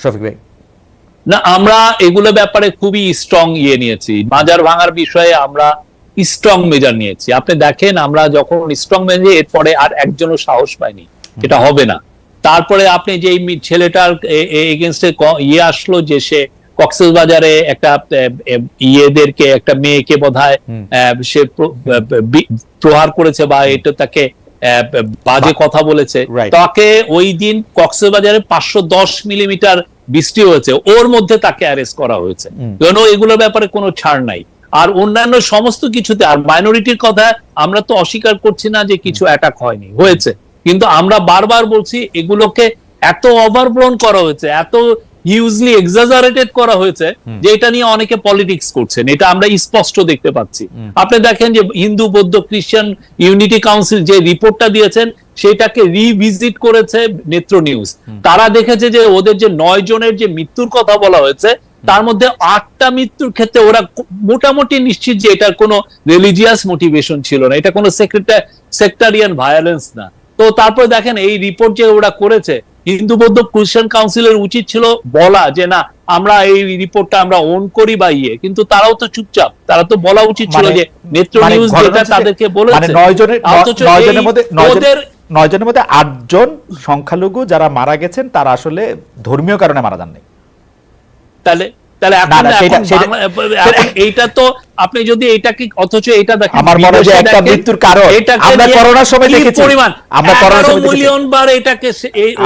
শফিক ভাই? না, আমরা এগুলো ব্যাপারে খুবই স্ট্রং নিয়েছি। মাজার ভাঙার বিষয়ে আমরা স্ট্রং মেজার নিয়েছি। আপনি দেখেন, আমরা যখন স্ট্রং মেজার, এরপরে আর একজনও সাহস পায়নি, এটা হবে না। তারপরে আপনি যে ছেলেটার এগেনস্টে আসলো, যে সে কক্সবাজারে একটা ইয়েদেরকে, একটা মেয়েকে বোধহয় সে প্রহার করেছে বা এটা তাকে বাজে কথা বলেছে, তাকে ওই দিন কক্সবাজারে 510 মিলিমিটার বৃষ্টি হয়েছে, ওর মধ্যে তাকে অ্যারেস্ট করা হয়েছে। কারণ এগুলোর ব্যাপারে কোনো ছাড় নাই। আর অন্যান্য সমস্ত কিছুতে, আর মাইনরিটির কথা আমরা তো অস্বীকার করছি না যে কিছু অ্যাটাক হয়নি, হয়েছে। কিন্তু আমরা বারবার বলছি এগুলোকে এত ওভারব্লোন করা হয়েছে, এত হিউজলি এক্সাজারেটেড করা হয়েছে যে এটা নিয়ে অনেকে পলিটিক্স করছেন, এটা আমরা স্পষ্ট দেখতে পাচ্ছি। আপনি দেখেন যে হিন্দু বৌদ্ধ খ্রিস্টান ইউনিটি কাউন্সিল যে রিপোর্টটা দিয়েছেন, সেটাকে রিভিজিট করেছে নেত্র নিউজ। তারা দেখেছে যে ওদের যে 9 জনের যে মৃত্যুর কথা বলা হয়েছে, তার মধ্যে 8টা মৃত্যুর ক্ষেত্রে ওরা মোটামুটি নিশ্চিত যে এটার কোনো রিলিজিয়াস মোটিভেশন ছিল না, এটা কোনো সেক্টারিয়ান ভায়োলেন্স না। তো তারপরে দেখেন এই রিপোর্ট যে ওরা করেছে, হিন্দু বৌদ্ধ খ্রিস্টান কাউন্সিলের উচিত ছিল বলা যে না, আমরা এই রিপোর্টটা আমরা ওন করি বা কিন্তু তারাও তো চুপচাপ। তারা তো বলা উচিত ছিল যে নেত্র নিউজ যেটা তাদেরকে বলেছে, 9 জনের মধ্যে 8 জন সংখ্যালঘু যারা মারা গেছেন, তারা আসলে ধর্মীয় কারণে মারা যাননি। তাহলে এইটা তো আপনি যদি এটাকে অথচ এটা দেখেন, আমার মনে হয় যে একটা মৃত্যুর কারণ আমরা করোনার সময় দেখেছি, আমরা করোনার সময় মিলিয়ন বার এটাকে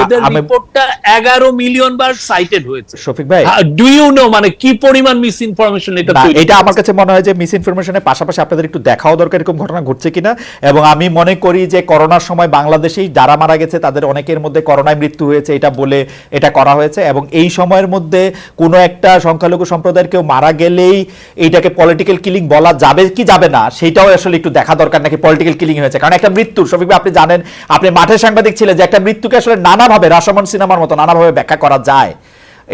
ওদের রিপোর্টটা 11 মিলিয়ন বার সাইটেড হয়েছে। শফিক ভাই, ডু ইউ নো মানে কি পরিমাণ মিস ইনফরমেশন এটা আমার কাছে মনে হয় যে মিস ইনফরমেশনের পাশাপাশি আপনাদের একটু দেখাও দরকার এরকম ঘটনা ঘটছে কিনা। এবং আমি মনে করি যে করোনার সময় বাংলাদেশেই যারা মারা গেছে তাদের অনেকের মধ্যে করোনায় মৃত্যু হয়েছে এটা বলে এটা করা হয়েছে, এবং এই সময়ের মধ্যে কোনো একটা সংখ্যালঘু সম্প্রদায়ের কেউ মারা গেলেই এইটাকে পলিটিক্যাল কিলিং বলা যাবে কি যাবে না সেটাও আসলে একটু দেখা দরকার, নাকি পলিটিক্যাল কিলিং হয়েছে। কারণ একটা মৃত্যু, শফিক ভাই আপনি জানেন, আপনি মাঠে সাংবাদিক ছিলেন, যে একটা মৃত্যুকে আসলে নানাভাবে রাশামন সিনেমার মতো নানাভাবে ব্যাখ্যা করা যায়।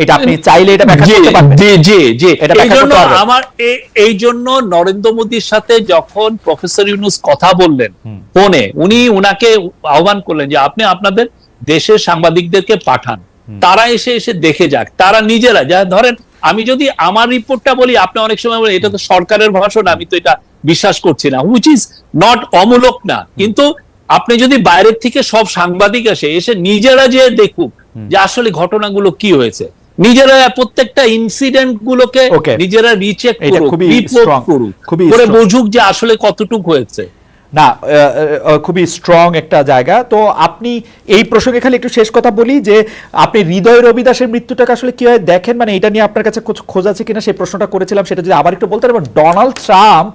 এটা আপনি চাইলে এটা ব্যাখ্যা করতে পারবেন। জি জি জি, এটা ব্যাখ্যা করতে পারবেন। আমার এই জন্য নরেন্দ্র মোদীর সাথে যখন প্রফেসর ইউনূস কথা বললেন ফোনে, উনি উনাকে আহ্বান করলেন যে আপনি আপনাদের দেশের সাংবাদিকদেরকে পাঠান, তারা এসে দেখে যাক, তারা নিজেরা যা ধরেন আমি যদি আমার রিপোর্টটা বলি, আপনি অনেক সময় বলেন এটা তো সরকারের ভাষণ, আমি তো এটা বিশ্বাস করছি না, হুইচ ইজ নট অমূলক না, কিন্তু আপনি যদি বাইরের থেকে সব সাংবাদিক এসে নিজেরা যে দেখুক যে আসলে ঘটনাগুলো কি হয়েছে, নিজেরা প্রত্যেকটা ইনসিডেন্ট গুলোকে নিজেরা রিচেক করুক, রিপোর্ট করুক, করে বুঝুক যে আসলে কতটুকু হয়েছে। না, খুবই স্ট্রং একটা জায়গা। তো আপনি এই প্রসঙ্গে খালি একটু শেষ কথা বলি যে আপনি হৃদয় রবি দাসের মৃত্যুটাকে আসলে কিভাবে দেখেন, মানে এটা নিয়ে আপনার কাছে খোঁজ আছে কিনা সেই প্রশ্নটা করেছিলাম, সেটা যদি আবার একটু বলতে পারেন। ডোনাল্ড ট্রাম্প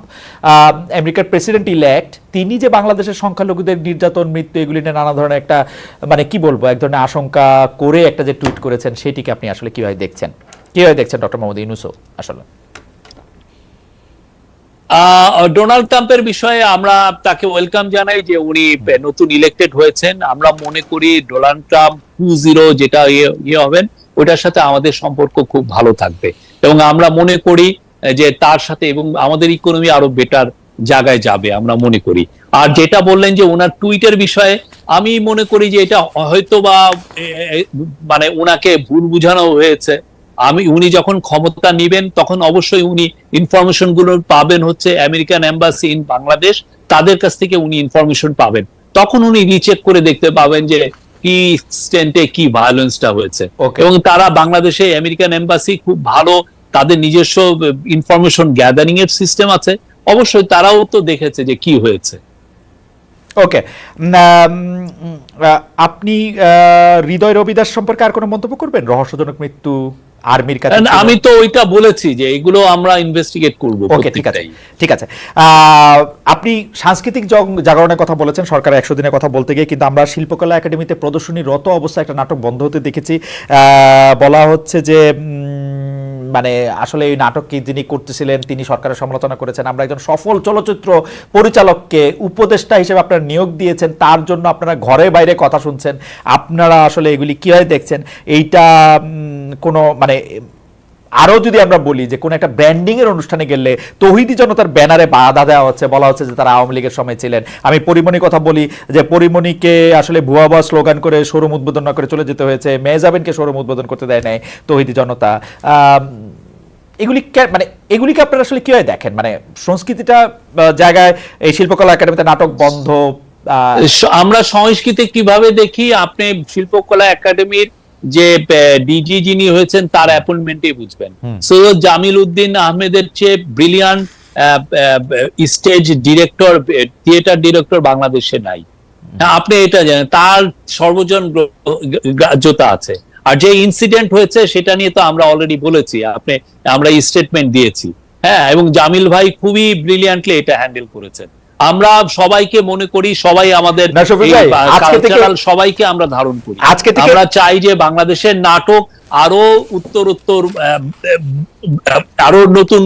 আমেরিকার প্রেসিডেন্ট ইলেক্ট, তিনি যে বাংলাদেশের সংখ্যালঘুদের নির্যাতন মৃত্যু এগুলি নিয়ে নানা ধরনের একটা মানে কি বলবো এক ধরনের আশঙ্কা করে একটা যে টুইট করেছেন, সেটিকে আপনি আসলে কিভাবে দেখছেন ডক্টর মোহাম্মদ ইউনূসও? আসলে ডোনাল্ড ট্রাম্পের বিষয়ে আমরা তাকে ওয়েলকাম জানাই যে উনি নতুন ইলেক্টেড হয়েছেন। আমরা মনে করি ডোনাল্ড ট্রাম্প 2.0 যেটা ইয়ে হবেন ওইটার সাথে আমাদের সম্পর্ক খুব ভালো থাকবে, এবং আমরা মনে করি যে তার সাথে এবং আমাদের ইকোনমি আরো বেটার জায়গায় যাবে আমরা মনে করি। আর যেটা বললেন যে ওনার টুইটের বিষয়ে, আমি মনে করি যে এটা হয়তো বা মানে ওনাকে ভুল বুঝানো হয়েছে। উনি যখন ক্ষমতা নিবেন তখন অবশ্যই উনি ইনফরমেশন গুলো পাবেন হচ্ছে আমেরিকান এম্বাসি ইন বাংলাদেশ, তাদের কাছ থেকে উনি ইনফরমেশন পাবেন, তখন উনি রিচেক করে দেখতে পাবেন যে কি এক্সটেন্টে কি ভায়োলেন্সটা হয়েছে। এবং তারা বাংলাদেশে আমেরিকান এম্বাসি খুব ভালো, তাদের নিজস্ব ইনফরমেশন গ্যাদারিং এর সিস্টেম আছে, অবশ্যই তারাও তো দেখেছে যে কি হয়েছে। ওকে, আপনি হৃদয় রবি দাস সম্পর্কে আর কোনো মন্তব্য করবেন? রহস্যজনক মৃত্যু, আর্মির কাছে, আমি তো ওইটা বলেছি যে এগুলো আমরা ইনভেস্টিগেট করব। ওকে, ঠিক আছে। আপনি সাংস্কৃতিক জাগরণের কথা বলেছেন, সরকারের 100 দিনের কথা বলতে গিয়ে, কিন্তু আমরা শিল্পকলা একাডেমিতে প্রদর্শনীরত অবস্থায় একটা নাটক বন্ধ হতে দেখেছি। বলা হচ্ছে যে মানে আসলে এই নাটককে যিনি করতেছিলেন তিনি সরকারের সমালোচনা করেছেন। আমরা একজন সফল চলচ্চিত্র পরিচালককে উপদেষ্টা হিসেবে আপনারা নিয়োগ দিয়েছেন, তার জন্য আপনারা ঘরে বাইরে কথা শুনছেন। আপনারা আসলে এগুলি কিভাবে দেখছেন? এইটা কোনো মানে আরো যদি আমরা বলি যে কোন একটা ব্র্যান্ডিং এর অনুষ্ঠানে গেলে তৌহিদি জনতার ব্যানারে বাধা দেওয়া হচ্ছে, বলা হচ্ছে যে তারা আওয়ামী লীগের সময় ছিলেন। আমি পরিমণির কথা বলি যে পরিমণিকে আসলে ভুয়া ভুয়া স্লোগান করে শোরুম উদ্বোধন না করে চলে যেতে হয়েছে, মেহজাবিনকে শোরুম উদ্বোধন করতে দেয় নাই তৌহিদি জনতা। এগুলিকে আপনারা আসলে কিভাবে দেখেন? মানে সংস্কৃতিটা জায়গায় এই শিল্পকলা একাডেমিতে নাটক বন্ধ, আমরা সংস্কৃতি কিভাবে দেখি? আপনি শিল্পকলা একাডেমির যে ডিজি যিনি হয়েছেন তার অ্যাপয়েন্টমেন্টই বুঝবেন। সৈয়দ জামিল উদ্দিন আহমেদের চেয়ে brilliant stage director, theatre director বাংলাদেশে নাই, আপনি এটা জানেন, তার সর্বজন গ্রাহ্যতা আছে। আর যে ইনসিডেন্ট হয়েছে সেটা নিয়ে তো আমরা অলরেডি বলেছি, আমরা স্টেটমেন্ট দিয়েছি, হ্যাঁ, এবং জামিল ভাই খুবই ব্রিলিয়ান্টলি এটা হ্যান্ডেল করেছেন। আমরা সবাইকে মনে করি, সবাই আমাদের সবাইকে আমরা ধারণ করি। আমরা চাই যে বাংলাদেশের নাটক আরো উত্তরোত্তর আরো নতুন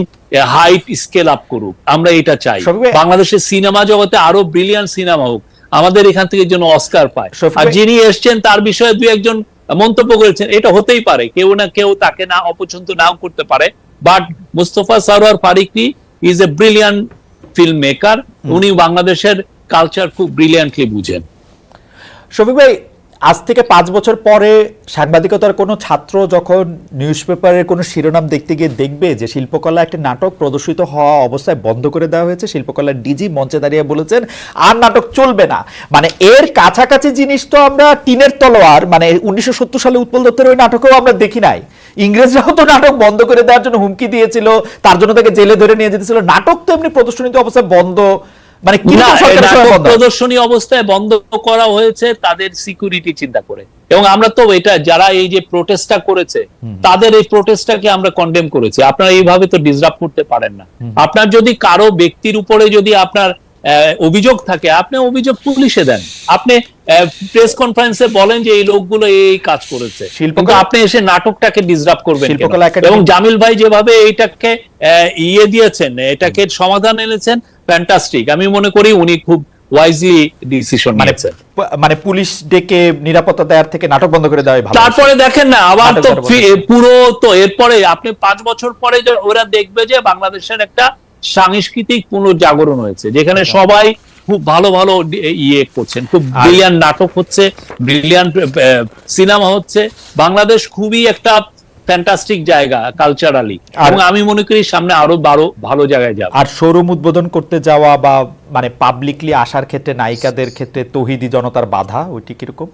হাইট স্কেল আপ করুক, আমরা এটা চাই। বাংলাদেশের সিনেমা জগতে আরো ব্রিলিয়ান্ট সিনেমা হোক, আমাদের এখান থেকে যেন অস্কার পায়। আর যিনি এসছেন তার বিষয়ে দুই একজন মন্তব্য করেছেন, এটা হতেই পারে, কেউ না কেউ তাকে না অপছন্দ নাও করতে পারে, but Mostofa Sarwar Farooki is a brilliant film maker, উনি বাংলাদেশের কালচার খুব ব্রিলিয়ান্টলি বুঝেন। শফিক ভাই, আজ থেকে 5 বছর পরে সাংবাদিকতার কোনো ছাত্র যখন নিউজ পেপারের কোনো শিরোনাম দেখতে গিয়ে দেখবে যে শিল্পকলা একটি নাটক প্রদর্শিত হওয়া অবস্থায় বন্ধ করে দেওয়া হয়েছে, শিল্পকলার ডিজি মঞ্চে দাঁড়িয়ে বলেছেন আর নাটক চলবে না, মানে এর কাছাকাছি জিনিস তো আমরা টিনের তলোয়ার, মানে 1970 সালে উৎপল দত্তের ওই নাটকেও আমরা দেখি নাই। ইংরেজরাও তো নাটক বন্ধ করে দেওয়ার জন্য হুমকি দিয়েছিল, তার জন্য তাকে জেলে ধরে নিয়ে যেতেছিল। নাটক তো এমনি প্রদর্শনীত অবস্থায় বন্ধ, মানে প্রদর্শনী অবস্থায় বন্ধ করা হয়েছে তাদের সিকিউরিটি চিন্তা করে। এবং আমরা তো এটা যারা এই যে প্রোটেস্টটা করেছে তাদের এই প্রোটেস্টটাকে আমরা কন্ডেম করেছি। আপনারা এইভাবে তো ডিসরাপ্ট করতে পারেন না। আপনার যদি কারো ব্যক্তির উপরে যদি আপনার অভিযোগ থাকে, আপনি অভিযোগ পুলিশে দেন, আপনি প্রেস কনফারেন্সে বলেন যে এই লোকগুলো এই কাজ করেছে, কিন্তু আপনি এসে নাটকটাকে ডিসরাপ্ট করবেন। এবং জামিল ভাই যেভাবে এইটাকে দিয়েছেন, এটাকে সমাধান এনেছেন, ফ্যান্টাস্টিক। আমি মনে করি উনি খুব ওয়াইজলি ডিসিশন নিয়েছেন। মানে পুলিশ ডেকে নিরাপত্তা দেওয়ার থেকে নাটক বন্ধ করে দেওয়াই ভালো। তারপরে দেখেন না, আবার তো পুরো তো এরপরে আপনি 5 বছর পরে ওরা দেখবে যে বাংলাদেশের একটা সাংস্কৃতিক পুনর্জাগরণ হয়েছে, যেখানে সবাই খুব ভালো ভালো করছেন, খুব ব্রিলিয়ান্ট নাটক হচ্ছে, ব্রিলিয়ান্ট সিনেমা হচ্ছে। বাংলাদেশ খুবই একটা ফ্যান্টাস্টিক জায়গা কালচারালি, এবং আমি মনে করি সামনে আরো ভালো জায়গায় যাবে। আর শোরুম উদ্বোধন করতে যাওয়া বা মানে পাবলিকলি আসার ক্ষেত্রে নায়িকাদের ক্ষেত্রে তৌহিদি জনতার বাধা, ওইটি কিরকম?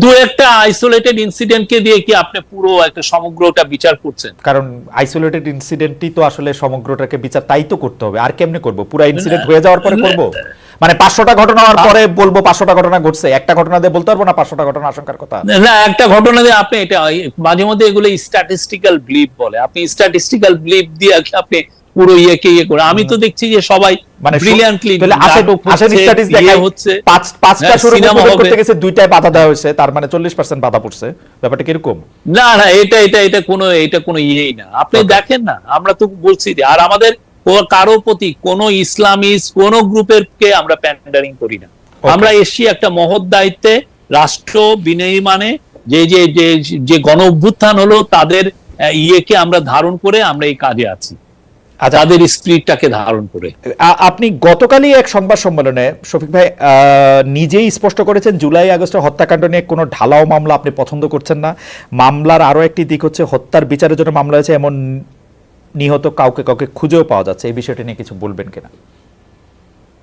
দু একটা আইসোলেটেড ইনসিডেন্টকে দিয়ে কি আপনি পুরো একটা সমগ্রটা বিচার করছেন? কারণ আইসোলেটেড ইনসিডেন্টই তো আসলে সমগ্রটাকে বিচার, তাই তো করতে হবে। আর কেমনে করব? পুরো ইনসিডেন্ট হয়ে যাওয়ার পরে করব? মানে 500টা ঘটনা হওয়ার পরে বলবো 500টা ঘটনা ঘটছে, একটা ঘটনা দিয়ে বলতে পারবো না 500টা ঘটনা আশঙ্কার কথা? না, একটা ঘটনা দিয়ে আপনি এটা মাঝে মধ্যে এগুলো স্ট্যাটিস্টিক্যাল বিলিভ বলে, আপনি স্ট্যাটিস্টিক্যাল বিলিভ দিয়ে আপনি পুরো করে। আমি তো দেখছি যে সবাই মানে ব্রিলিয়ান্টলি হচ্ছে, 5টা শুরু করতে গেছে 2টায় বাধা দেওয়া হয়েছে, তার মানে 40% বাধা পড়ছে। ব্যাপারটা কিরকম? না না, এটা কোনো ইয়েই না। আপনি দেখেন না, আমরা তো বলছি যে, আর আমাদের কারো প্রতি কোন ইসলামিস্ট কোন গ্রুপের কে আমরা প্যান্ডারিং করি না। আমরা এসছি একটা মহৎ দায়িত্বে, রাষ্ট্র বিনির্মাণে যে গণ অভ্যুত্থান হলো তাদের ইয়েকে আমরা ধারণ করে আমরা এই কাজে আছি, তাদের স্পিরিটটাকে ধারণ করে। আপনি গতকালই এক সংবাদ সম্মেলনে শফিক ভাই নিজেই স্পষ্ট করেছেন জুলাই আগস্টের হত্যাকাণ্ড নিয়ে কোনো ঢালাও মামলা আপনি পছন্দ করছেন না। মামলার আরো একটি দিক হচ্ছে হত্যার বিচারের জন্য মামলা হয়েছে, এমন নিহত কাউকে খুঁজেও পাওয়া যাচ্ছে। এই বিষয়টা নিয়ে কিছু বলবেন কিনা?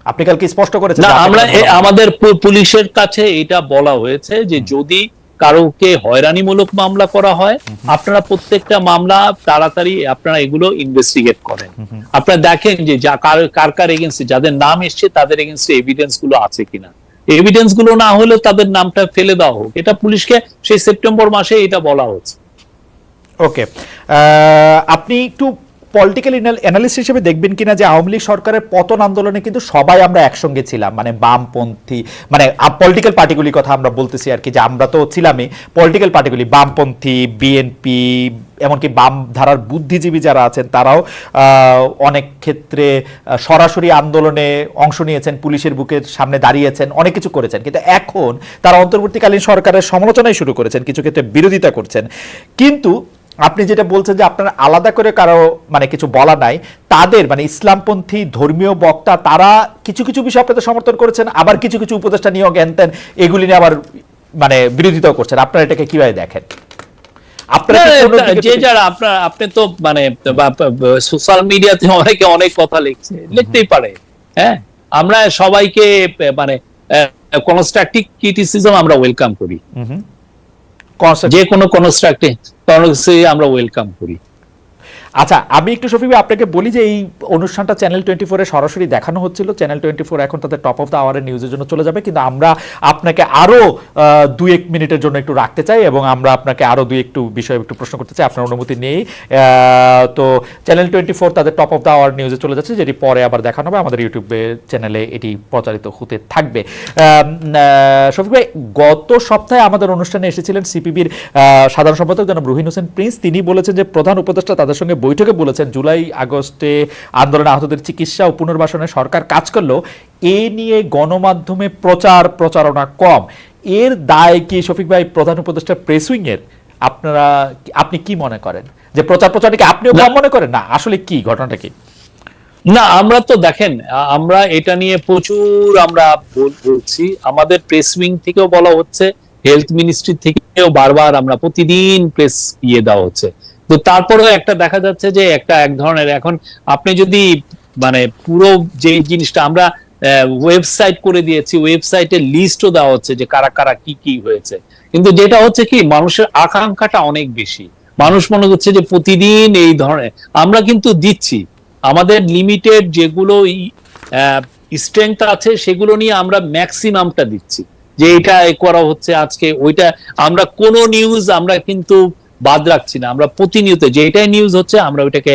আপনি কালকে স্পষ্ট করেছেন। আমরা আমাদের পুলিশের কাছে এটা বলা হয়েছে যে যদি কারোকে হয়রানিমূলক মামলা করা হয়, আপনারা প্রত্যেকটা মামলা তাড়াতাড়ি আপনারা এগুলো ইনভেস্টিগেট করেন। আপনারা দেখেন যে কার এগেইনস্টে যাদের নাম এসছে তাদের এগেইনস্টে এভিডেন্স গুলো আছে কিনা। এভিডেন্স গুলো না হলে তাদের নামটা ফেলে দেওয়া হোক। এটা পুলিশকে সেই সেপ্টেম্বর মাসে এটা বলা হচ্ছে। ওকে, আপনি একটু পলিটিক্যাল অ্যানালিস্ট হিসেবে দেখবেন কিনা যে আওয়ামী লীগ সরকারের পতন আন্দোলনে কিন্তু সবাই আমরা একসঙ্গে ছিলাম, মানে বামপন্থী, মানে পলিটিক্যাল পার্টিগুলির কথা আমরা বলতেছি আর কি, যে আমরা তো ছিলামই পলিটিক্যাল পার্টিগুলি, বামপন্থী, বিএনপি, এমনকি বাম ধারার বুদ্ধিজীবী যারা আছেন তারাও অনেক ক্ষেত্রে সরাসরি আন্দোলনে অংশ নিয়েছেন, পুলিশের বুকের সামনে দাঁড়িয়েছেন, অনেক কিছু করেছেন। কিন্তু এখন তারা অন্তর্বর্তীকালীন সরকারের সমালোচনাই শুরু করেছেন, কিছু ক্ষেত্রে বিরোধিতা করছেন। কিন্তু আপনি যেটা বলছেন যে আপনারা আলাদা করে কারো মানে কিছু বলা নাই, তাদের মানে ইসলামপন্থী ধর্মীয় বক্তা তারা কিছু কিছু বিষয় আপনাদের সমর্থন করেছেন, আবার কিছু কিছু উপদেষ্টা নিয়োগ জ্ঞান এগুলি নিয়ে আবার মানে বিরোধিতাও করছেন। আপনারা এটাকে কিভাবে দেখেন? আপনি তো মানে সোশ্যাল মিডিয়াতে অনেকে অনেক কথা লিখতেই পারে। হ্যাঁ, আমরা সবাইকে মানে কনস্ট্রাকটিভ ক্রিটিসিজম আমরা ওয়েলকাম করি, যে কোনো কনস্ট্রাকটিভ আমরা ওয়েলকাম করি। আচ্ছা, আমি একটু শফিক ভাই আপনাকে বলি যে এই অনুষ্ঠানটা চ্যানেল 24-এ সরাসরি দেখানো হচ্ছিল। চ্যানেল 24 এখন তাদের টপ অফ দ্য আওয়ারের নিউজের জন্য চলে যাবে, কিন্তু আমরা আপনাকে আরো 2-1 মিনিটের জন্য একটু রাখতে চাই এবং আমরা আপনাকে আরো একটু বিষয় একটু প্রশ্ন করতে চাই আপনার অনুমতি নেই। তো চ্যানেল 24 তাদের টপ অফ দ্য আওয়ার নিউজে চলে যাচ্ছে, যেটি পরে আবার দেখানো হবে, আমাদের ইউটিউবে চ্যানেলে এটি প্রচারিত হতে থাকবে। শফিক ভাই, গত সপ্তাহে আমাদের অনুষ্ঠানে এসেছিলেন সিপিবির সাধারণ সম্পাদক জনাব রুহিন হোসেন প্রিন্স। তিনি বলেছেন যে প্রধান উপদেষ্টা তাদের সঙ্গে বৈঠকে বলেছেন জুলাই আগস্টে আন্দোলনে আহতদের চিকিৎসা ও পুনর্বাসনে সরকার কাজ করলেও এ নিয়ে গণমাধ্যমে প্রচারণা কম। এর দায় কি শফিক ভাই প্রধান উপদেষ্টা প্রেস উইং এর? আপনি কি মনে করেন যে প্রচারণাকে আপনিও কম মনে করেন? না, আসলে কি ঘটনাটা কি? না, আমরা তো দেখেন, আমরা এটা নিয়ে প্রচুর আমরা বলছি, আমাদের প্রেস উইং থেকেও বলা হচ্ছে, হেলথ মিনিস্ট্রি থেকেও বারবার আমরা প্রতিদিন প্রেস দেওয়া হচ্ছে। তো তারপরেও একটা দেখা যাচ্ছে যে একটা এক ধরনের, এখন আপনি যদি মানে পুরো যে জিনিসটা আমরা ওয়েবসাইট করে দিয়েছি, ওয়েবসাইটে লিস্টও দেওয়া হচ্ছে যে কারা কারা কি কি হয়েছে, কিন্তু যেটা হচ্ছে কি মানুষের আকাঙ্ক্ষাটা অনেক বেশি। মানুষ মনে করছে যে প্রতিদিন এই ধরনের আমরা কিন্তু দিচ্ছি, আমাদের লিমিটেড যেগুলো স্ট্রেংথ আছে সেগুলো নিয়ে আমরা ম্যাক্সিমামটা দিচ্ছি, যে এটা করা হচ্ছে আজকে ওইটা, আমরা কোনো নিউজ আমরা কিন্তু বাদ রাখছি না, আমরা প্রতিনিয়ত যে এটাই নিউজ হচ্ছে আমরা ওইটাকে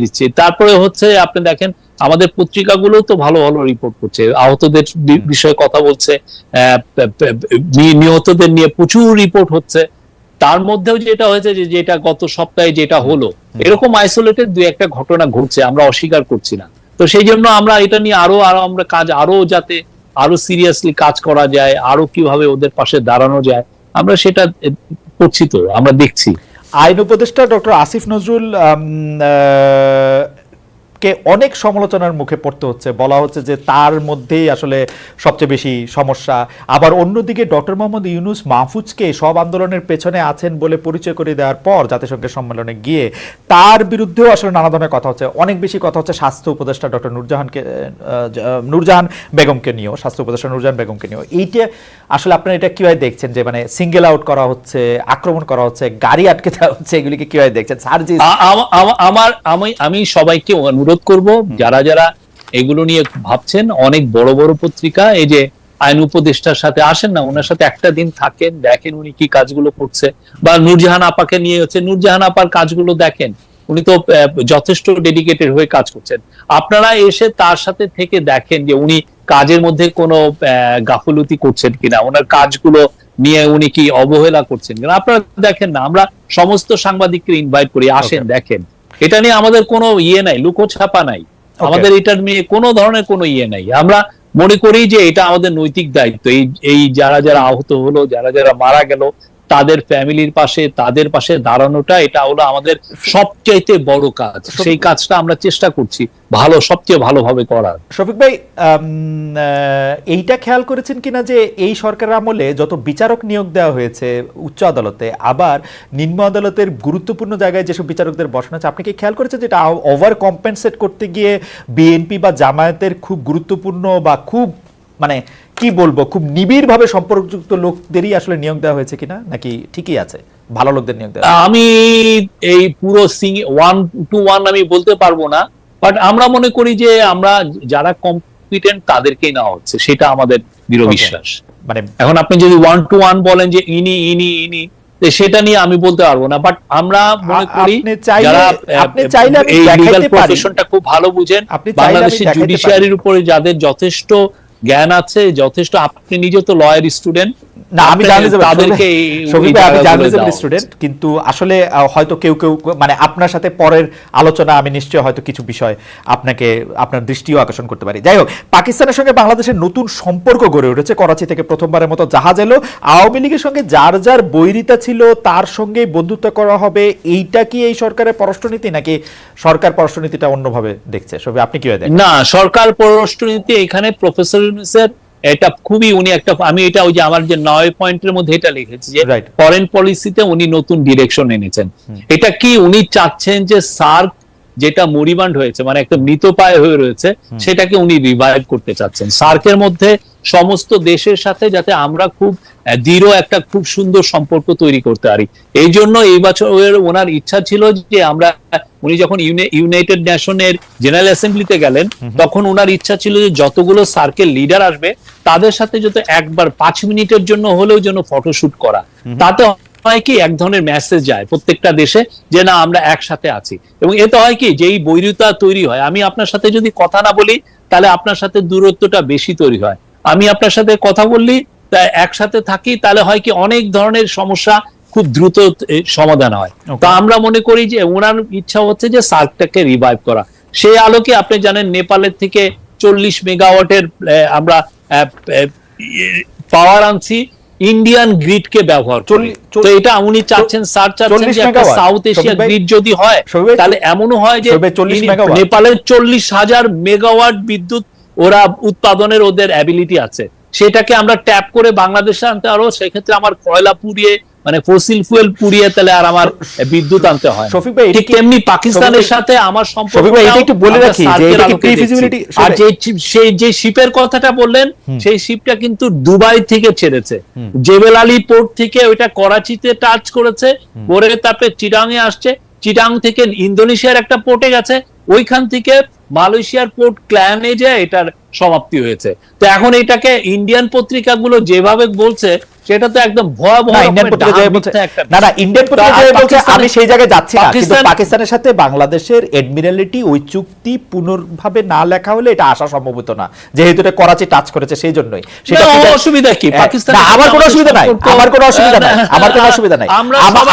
দিচ্ছি। তারপরে হচ্ছে আপনি দেখেন আমাদের পত্রিকাগুলো তো ভালো ভালো রিপোর্ট করছে, আহতদের বিষয়ে কথা বলছে, নিহতদের নিয়ে প্রচুর রিপোর্ট হচ্ছে। তার মধ্যেও যেটা হয়েছে যে যেটা গত সপ্তাহে যেটা হলো, এরকম আইসোলেটেড দুই একটা ঘটনা ঘটছে, আমরা অস্বীকার করছি না। তো সেই জন্য আমরা এটা নিয়ে আরো আমরা কাজ, আরো যাতে আরো সিরিয়াসলি কাজ করা যায়, আরো কিভাবে ওদের পাশে দাঁড়ানো যায়, আমরা সেটা করছি, তো আমরা দেখছি। আইন উপদেষ্টা ডক্টর আসিফ নজরুল কে অনেক সমালোচনার মুখে পড়তে হচ্ছে, বলা হচ্ছে যে তার মধ্যেই আসলে সবচেয়ে বেশি সমস্যা। আবার অন্যদিকে ডক্টর মোহাম্মদ ইউনূস মাহফুজকে সব আন্দোলনের পেছনে আছেন বলে পরিচয় করে দেওয়ার পর জাতিসংঘের সম্মেলনে গিয়ে তার বিরুদ্ধেও আসলে নানা ধরনের কথা হচ্ছে। অনেক বেশি কথা হচ্ছে স্বাস্থ্য উপদেষ্টা ডক্টর নূরজাহান বেগমকে নিয়েও, স্বাস্থ্য উপদেষ্টা নূরজাহান বেগমকে নিয়েও। এইটা আসলে আপনারা এটা কিভাবে দেখছেন, যে মানে সিঙ্গেল আউট করা হচ্ছে, আক্রমণ করা হচ্ছে, গাড়ি আটকে দেওয়া হচ্ছে, এগুলিকে কিভাবে দেখছেন? আমি সবাইকে অনুরোধ করব, যারা যারা এগুলো নিয়ে ভাবছেন, অনেক বড় বড় পত্রিকা, এই যে আইন উপদেষ্টার সাথে আসেন না, ওনার সাথে একটা দিন থাকেন, দেখেন উনি কি কাজগুলো করছে, বা নূরজাহান আপাকে নিয়ে হচ্ছে, নূরজাহান আপার কাজগুলো দেখেন, উনি তো যথেষ্ট ডেডিকেটেড হয়ে কাজ করছেন। আপনারা এসে তার সাথে থেকে দেখেন যে উনি কাজের মধ্যে কোনো গাফলতি করছেন কিনা, ওনার কাজগুলো নিয়ে উনি কি অবহেলা করছেন কিনা, আপনারা দেখেন না। আমরা সমস্ত সাংবাদিককে ইনভাইট করি, আসেন দেখেন। এটা নিয়ে আমাদের কোনো নাই, লুকোছাপা নাই, আমাদের এটার নিয়ে কোনো ধরনের কোনো নাই। আমরা মনে করি যে এটা আমাদের নৈতিক দায়িত্ব, এই যারা যারা আহত হলো, যারা যারা মারা গেল, তাদের ফ্যামিলির পাশে, তাদের পাশে দাঁড়ানোটা, এটা হলো আমাদের সবচাইতে বড় কাজ। সেই কাজটা আমরা চেষ্টা করছি সবচেয়ে ভালোভাবে করার। শফিক ভাই, এইটা খেয়াল করেছেন কিনা যে এই সরকারের আমলে যত বিচারক নিয়োগ দেওয়া হয়েছে উচ্চ আদালতে, আবার নিম্ন আদালতের গুরুত্বপূর্ণ জায়গায় যেসব বিচারকদের বসানো আছে, আপনি কি খেয়াল করেছেন যে এটা ওভার কম্পেনসেট করতে গিয়ে বিএনপি বা জামায়াতের খুব গুরুত্বপূর্ণ বা খুব মানে কি বলবো, খুব নিবিড়ভাবে সম্পর্কযুক্ত লোকদেরই আসলে নিয়োগ দেওয়া হয়েছে কিনা, নাকি ঠিকই আছে ভালো লোকদের নিয়োগ দেওয়া? আমি এই পুরো 1-to-1 আমি বলতে পারবো না, বাট আমরা মনে করি যে আমরা যারা কম্পিটেন্ট তাদেরকেই নেওয়া হচ্ছে, সেটা আমাদের দৃঢ় বিশ্বাস। মানে এখন আপনি যদি 1-to-1 বলেন যে ইনি, সেটা নিয়ে আমি বলতে পারবো না, বাট আমরা মনে করি যারা এই লিগ্যাল প্রফেশনটা খুব ভালো বুঝেন, বাংলাদেশের জুডিশিয়ারির উপরে যাদের যথেষ্ট জ্ঞান আছে, যথেষ্ট, আপনি নিজে তো লয়ার স্টুডেন্ট, না আমি জার্নালিজম স্টুডেন্ট, কিন্তু আসলে হয়তো কেউ কেউ মানে আপনার সাথে পরের আলোচনা আমি নিশ্চয়ই হয়তো কিছু বিষয় আপনাকে আপনার দৃষ্টিও আকর্ষণ করতে পারি। যাই হোক, পাকিস্তানের সঙ্গে বাংলাদেশের নতুন সম্পর্ক গড়ে উঠেছে। করাচি থেকে প্রথমবারের মতো জাহাজ এলো। আওয়ামী লীগের সঙ্গে যার যার বৈরিতা ছিল তার সঙ্গে বন্ধুত্ব করা হবে, এইটা কি এই সরকারের পররাষ্ট্রনীতি, নাকি সরকার পররাষ্ট্রনীতিটা অন্যভাবে দেখছে? সবই আপনি কি দেখেন? না, সরকার পররাষ্ট্রনীতি এখানে প্রফেসর ইউনূসের এটা খুবই, উনি একটা, আমি এটা ওই যে আমার যে 9 পয়েন্টের মধ্যে এটা লিখেছি যে ফরেন পলিসিতে উনি নতুন ডিরেকশন এনেছেন। এটা কি উনি চাচ্ছেন যে সার্ক যেটা মরিবান্ড হয়েছে, মানে একটা মৃতপ্রায় হয়ে রয়েছে, সেটাকে উনি রিভাইভ করতে চাচ্ছেন। সার্কের মধ্যে সমস্ত দেশের সাথে যাতে আমরা খুব দৃঢ় একটা খুব সুন্দর সম্পর্ক তৈরি করতে পারি, এই জন্য এই বছর ওনার ইচ্ছা ছিল যে আমরা, উনি যখন ইউনাইটেড নেশনের জেনারেল অ্যাসেম্বলিতে গেলেন, তখন ওনার ইচ্ছা ছিল যে যতগুলো সার্কেল লিডার আসবে তাদের সাথে যত একবার 5 মিনিটের জন্য হলেও যেন ফটোশুট করা, তাতে হয় কি এক ধরনের মেসেজ যায় প্রত্যেকটা দেশে যে না আমরা একসাথে আছি। এবং এতে হয় কি যে এই বৈরিতা তৈরি হয়, আমি আপনার সাথে যদি কথা না বলি তাহলে আপনার সাথে দূরত্বটা বেশি তৈরি হয়, আমি আপনার সাথে কথা বললি একসাথে থাকি, তাহলে হয় কি অনেক ধরনের সমস্যা খুব দ্রুত সমাধান হয়। তো আমরা মনে করি যে ওনার ইচ্ছা হচ্ছে যে সার্কটাকে রিভাইভ করা। সেই আলোকে আপনি জানেন নেপালের থেকে 40 মেগাওয়াটের আমরা পাওয়ার আনছি, ইন্ডিয়ান গ্রিডকে ব্যবহার করে। তো এটা উনি চাচ্ছেন, স্যার চাচ্ছেন যে একটা সাউথ এশিয়া গ্রিড যদি হয় তাহলে এমনও হয় যে নেপালের 40,000 মেগাওয়াট বিদ্যুৎ ওরা উৎপাদনের ওদের অ্যাবিলিটি আছে, সেটাকে আমরা ট্যাপ করে বাংলাদেশে আনতে পারবো। সেক্ষেত্রে আমার কয়লা পুড়িয়ে মানে ফসিল ফুয়েল পুড়িয়ে তাহলে আর আমার বিদ্যুৎ আনতে হয়। ঠিক তেমনি পাকিস্তানের সাথে আমার সম্পর্ক, আর যে শিপের কথাটা বললেন সেই শিপটা কিন্তু দুবাই থেকে ছেড়েছে, জেবেল আলী পোর্ট থেকে ওইটা করাচিতে টাচ করেছে, করে তারপরে চিটাং এ আসছে, চিটাং থেকে ইন্দোনেশিয়ার একটা পোর্টে গেছে, ওইখান থেকে মালয়েশিয়ার পোর্ট ক্ল্যানে যায় এটার সমাপ্তি হয়েছে। তো এখন এটাকে ইন্ডিয়ান পত্রিকাগুলো যেভাবে বলছে সেটা তো একদম ভয়াবহ। ইন্ডিয়ান পত্রিকা বলছে আমি সেই জায়গায় যাচ্ছি না, কিন্তু পাকিস্তানের সাথে বাংলাদেশের এডমিরালিটি ওই চুক্তি পুনর্ভাবে না লেখা হলে এটা আসা সম্ভব হতো না, যেহেতু এটা করাচি টাচ করেছে সেই জন্যই। সেটা অসুবিধা কি? পাকিস্তান আমার কোনো অসুবিধা নাই, আমার কোনো অসুবিধা নাই, আমার কোনো অসুবিধা নাই।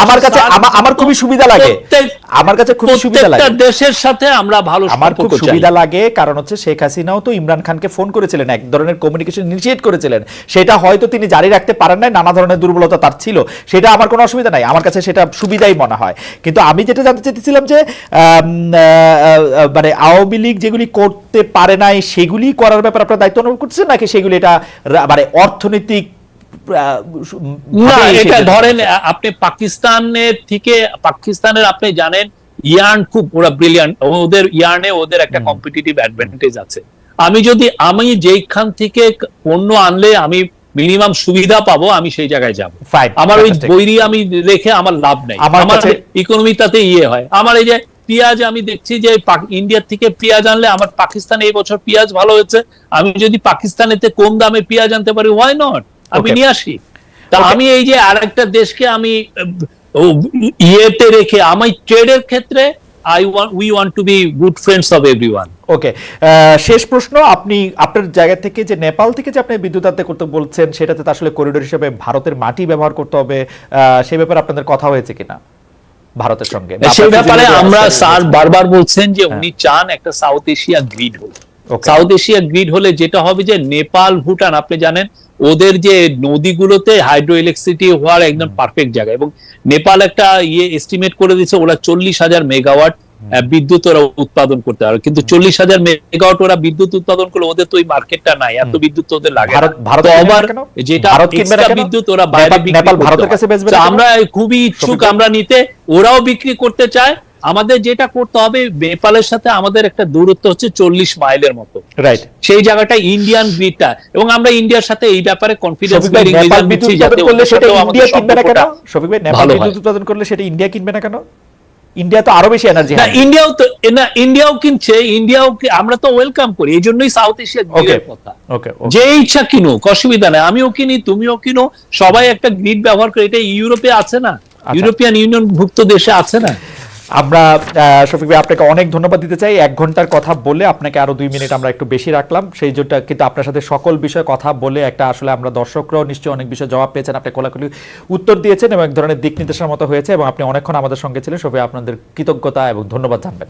আমার কাছে আমার খুবই সুবিধা লাগে, আমার কাছে খুব সুবিধা লাগে দেশের সাথে আমরা ভালো আমার খুব সুবিধা লাগে, কারণ হচ্ছে শেখ হাসিনাও তো ইমরান খানকে ফোন করেছিলেন, এক ধরনের কমিউনিকেশন ইনিশিয়েট করেছিলেন, সেটা হয়তো তিনি জারি রাখতে পারেন নাই, নানা ধরনের দুর্বলতা তার ছিল, সেটা আমার কোনো অসুবিধা নাই, আমার কাছে সেটা সুবিধাই মনে হয়। কিন্তু আমি যেটা জানতে চেয়েছিলাম যে মানে আওয়ামী লীগ যেগুলি করতে পারে নাই সেগুলি করার ব্যাপারে আপনার দায়িত্ব অনুভব করছেন, নাকি সেগুলি এটা মানে অর্থনৈতিক এটা ধরেন আপনি পাকিস্তানের থেকে, পাকিস্তানের আপনি জানেন ইয়ার্ন খুব ওরা ব্রিলিয়ান্ট, ওদের ইয়ার্নে ওদের একটা কম্পিটিটিভ অ্যাডভান্টেজ আছে। আমি যেখান থেকে পণ্য আনলে আমি মিনিমাম সুবিধা পাবো আমি সেই জায়গায় যাব, আমার ওই বৈরি আমি রেখে আমার লাভ নেই, আমার ইকোনমিটাতে হয়। আমার এই যে পেঁয়াজ আমি দেখছি যে ইন্ডিয়া থেকে পেঁয়াজ আনলে আমার পাকিস্তানে এই বছর পেঁয়াজ ভালো হয়েছে, আমি যদি পাকিস্তানেতে কম দামে পেঁয়াজ আনতে পারি, হোয়াই নট, আমি নিয়ে আসি। তা আমি এই যে আরেকটা দেশকে আমি ইয়েতে রেখে আমি ট্রেডের ক্ষেত্রে we want to be good friends of everyone. ওকে, শেষ প্রশ্ন, আপনি আপনার জায়গা থেকে যে নেপাল থেকে যে আপনি বিদ্যুৎ আনতে করতে বলছেন, সেটাতে তো আসলে করিডোর হিসেবে ভারতের মাটি ব্যবহার করতে হবে, সেই ব্যাপারে আপনাদের কথা হয়েছে কিনা ভারতের সঙ্গে? সেই ব্যাপারে আমরা স্যার বারবার বলছেন যে উনি চান একটা সাউথ এশিয়া গ্রিড হোক। সাউথ এশিয়া গ্রিড হলে যেটা হবে যে নেপাল ভুটান, আপনি জানেন ওদের যে নদীগুলোতে হাইড্রো ইলেকট্রিসিটি হওয়ার একদম পারফেক্ট জায়গা, এবং নেপাল একটা এস্টিমেট করে দিয়েছে ওরা 40,000 মেগাওয়াট বিদ্যুৎ ওরা উৎপাদন করতে পারে, কিন্তু 40,000 মেগাওয়াট ওরা বিদ্যুৎ উৎপাদন করলে ওদের তো ওই মার্কেটটা নাই, এত বিদ্যুৎ ওদের লাগে। যেটা বিদ্যুৎ ওরা বাইরে আমরা খুবই ইচ্ছুক আমরা নিতে, ওরাও বিক্রি করতে চায়। আমাদের যেটা করতে হবে, নেপালের সাথে আমাদের একটা দূরত্ব হচ্ছে 40 মাইলের মতো, রাইট, সেই জায়গাটা ইন্ডিয়ান গ্রিডটা, এবং আমরা ইন্ডিয়ার সাথে এই ব্যাপারে কনফিডেন্স দিচ্ছি যাতে শফিক ভাই নেপাল বিদ্যুৎ উৎপাদন করলে সেটা ইন্ডিয়া কিনবে না কেন? ইন্ডিয়া তো আরো বেশি এনার্জি, ইন্ডিয়াও কিনছে, আমরা তো ওয়েলকাম করি, এই জন্যই সাউথ এশিয়া গ্রিডের কথা। যে ইচ্ছা কিনুক, অসুবিধা নেই, আমিও কিনি তুমিও কিনো, সবাই একটা গ্রিড ব্যবহার করে, এটা ইউরোপে আছে না, ইউরোপিয়ান ইউনিয়ন ভুক্ত দেশে আছে না। আমরা শফিক ভাই আপনাকে অনেক ধন্যবাদ দিতে চাই, 1 ঘন্টার কথা বলে আপনাকে আরো 2 মিনিট আমরা একটু বেশি রাখলাম, সেই জন্য কিন্তু আপনার সাথে সকল বিষয়ে কথা বলে একটা আসলে আমরা দর্শকরাও নিশ্চয়ই অনেক বিষয় জবাব পেয়েছেন, আপনি কোলাকুলি উত্তর দিয়েছেন এবং এক ধরনের দিক নির্দেশনার মতো হয়েছে, এবং আপনি অনেকক্ষণ আমাদের সঙ্গে ছিলেন। শফিক, আপনাদের কৃতজ্ঞতা এবং ধন্যবাদ জানবেন।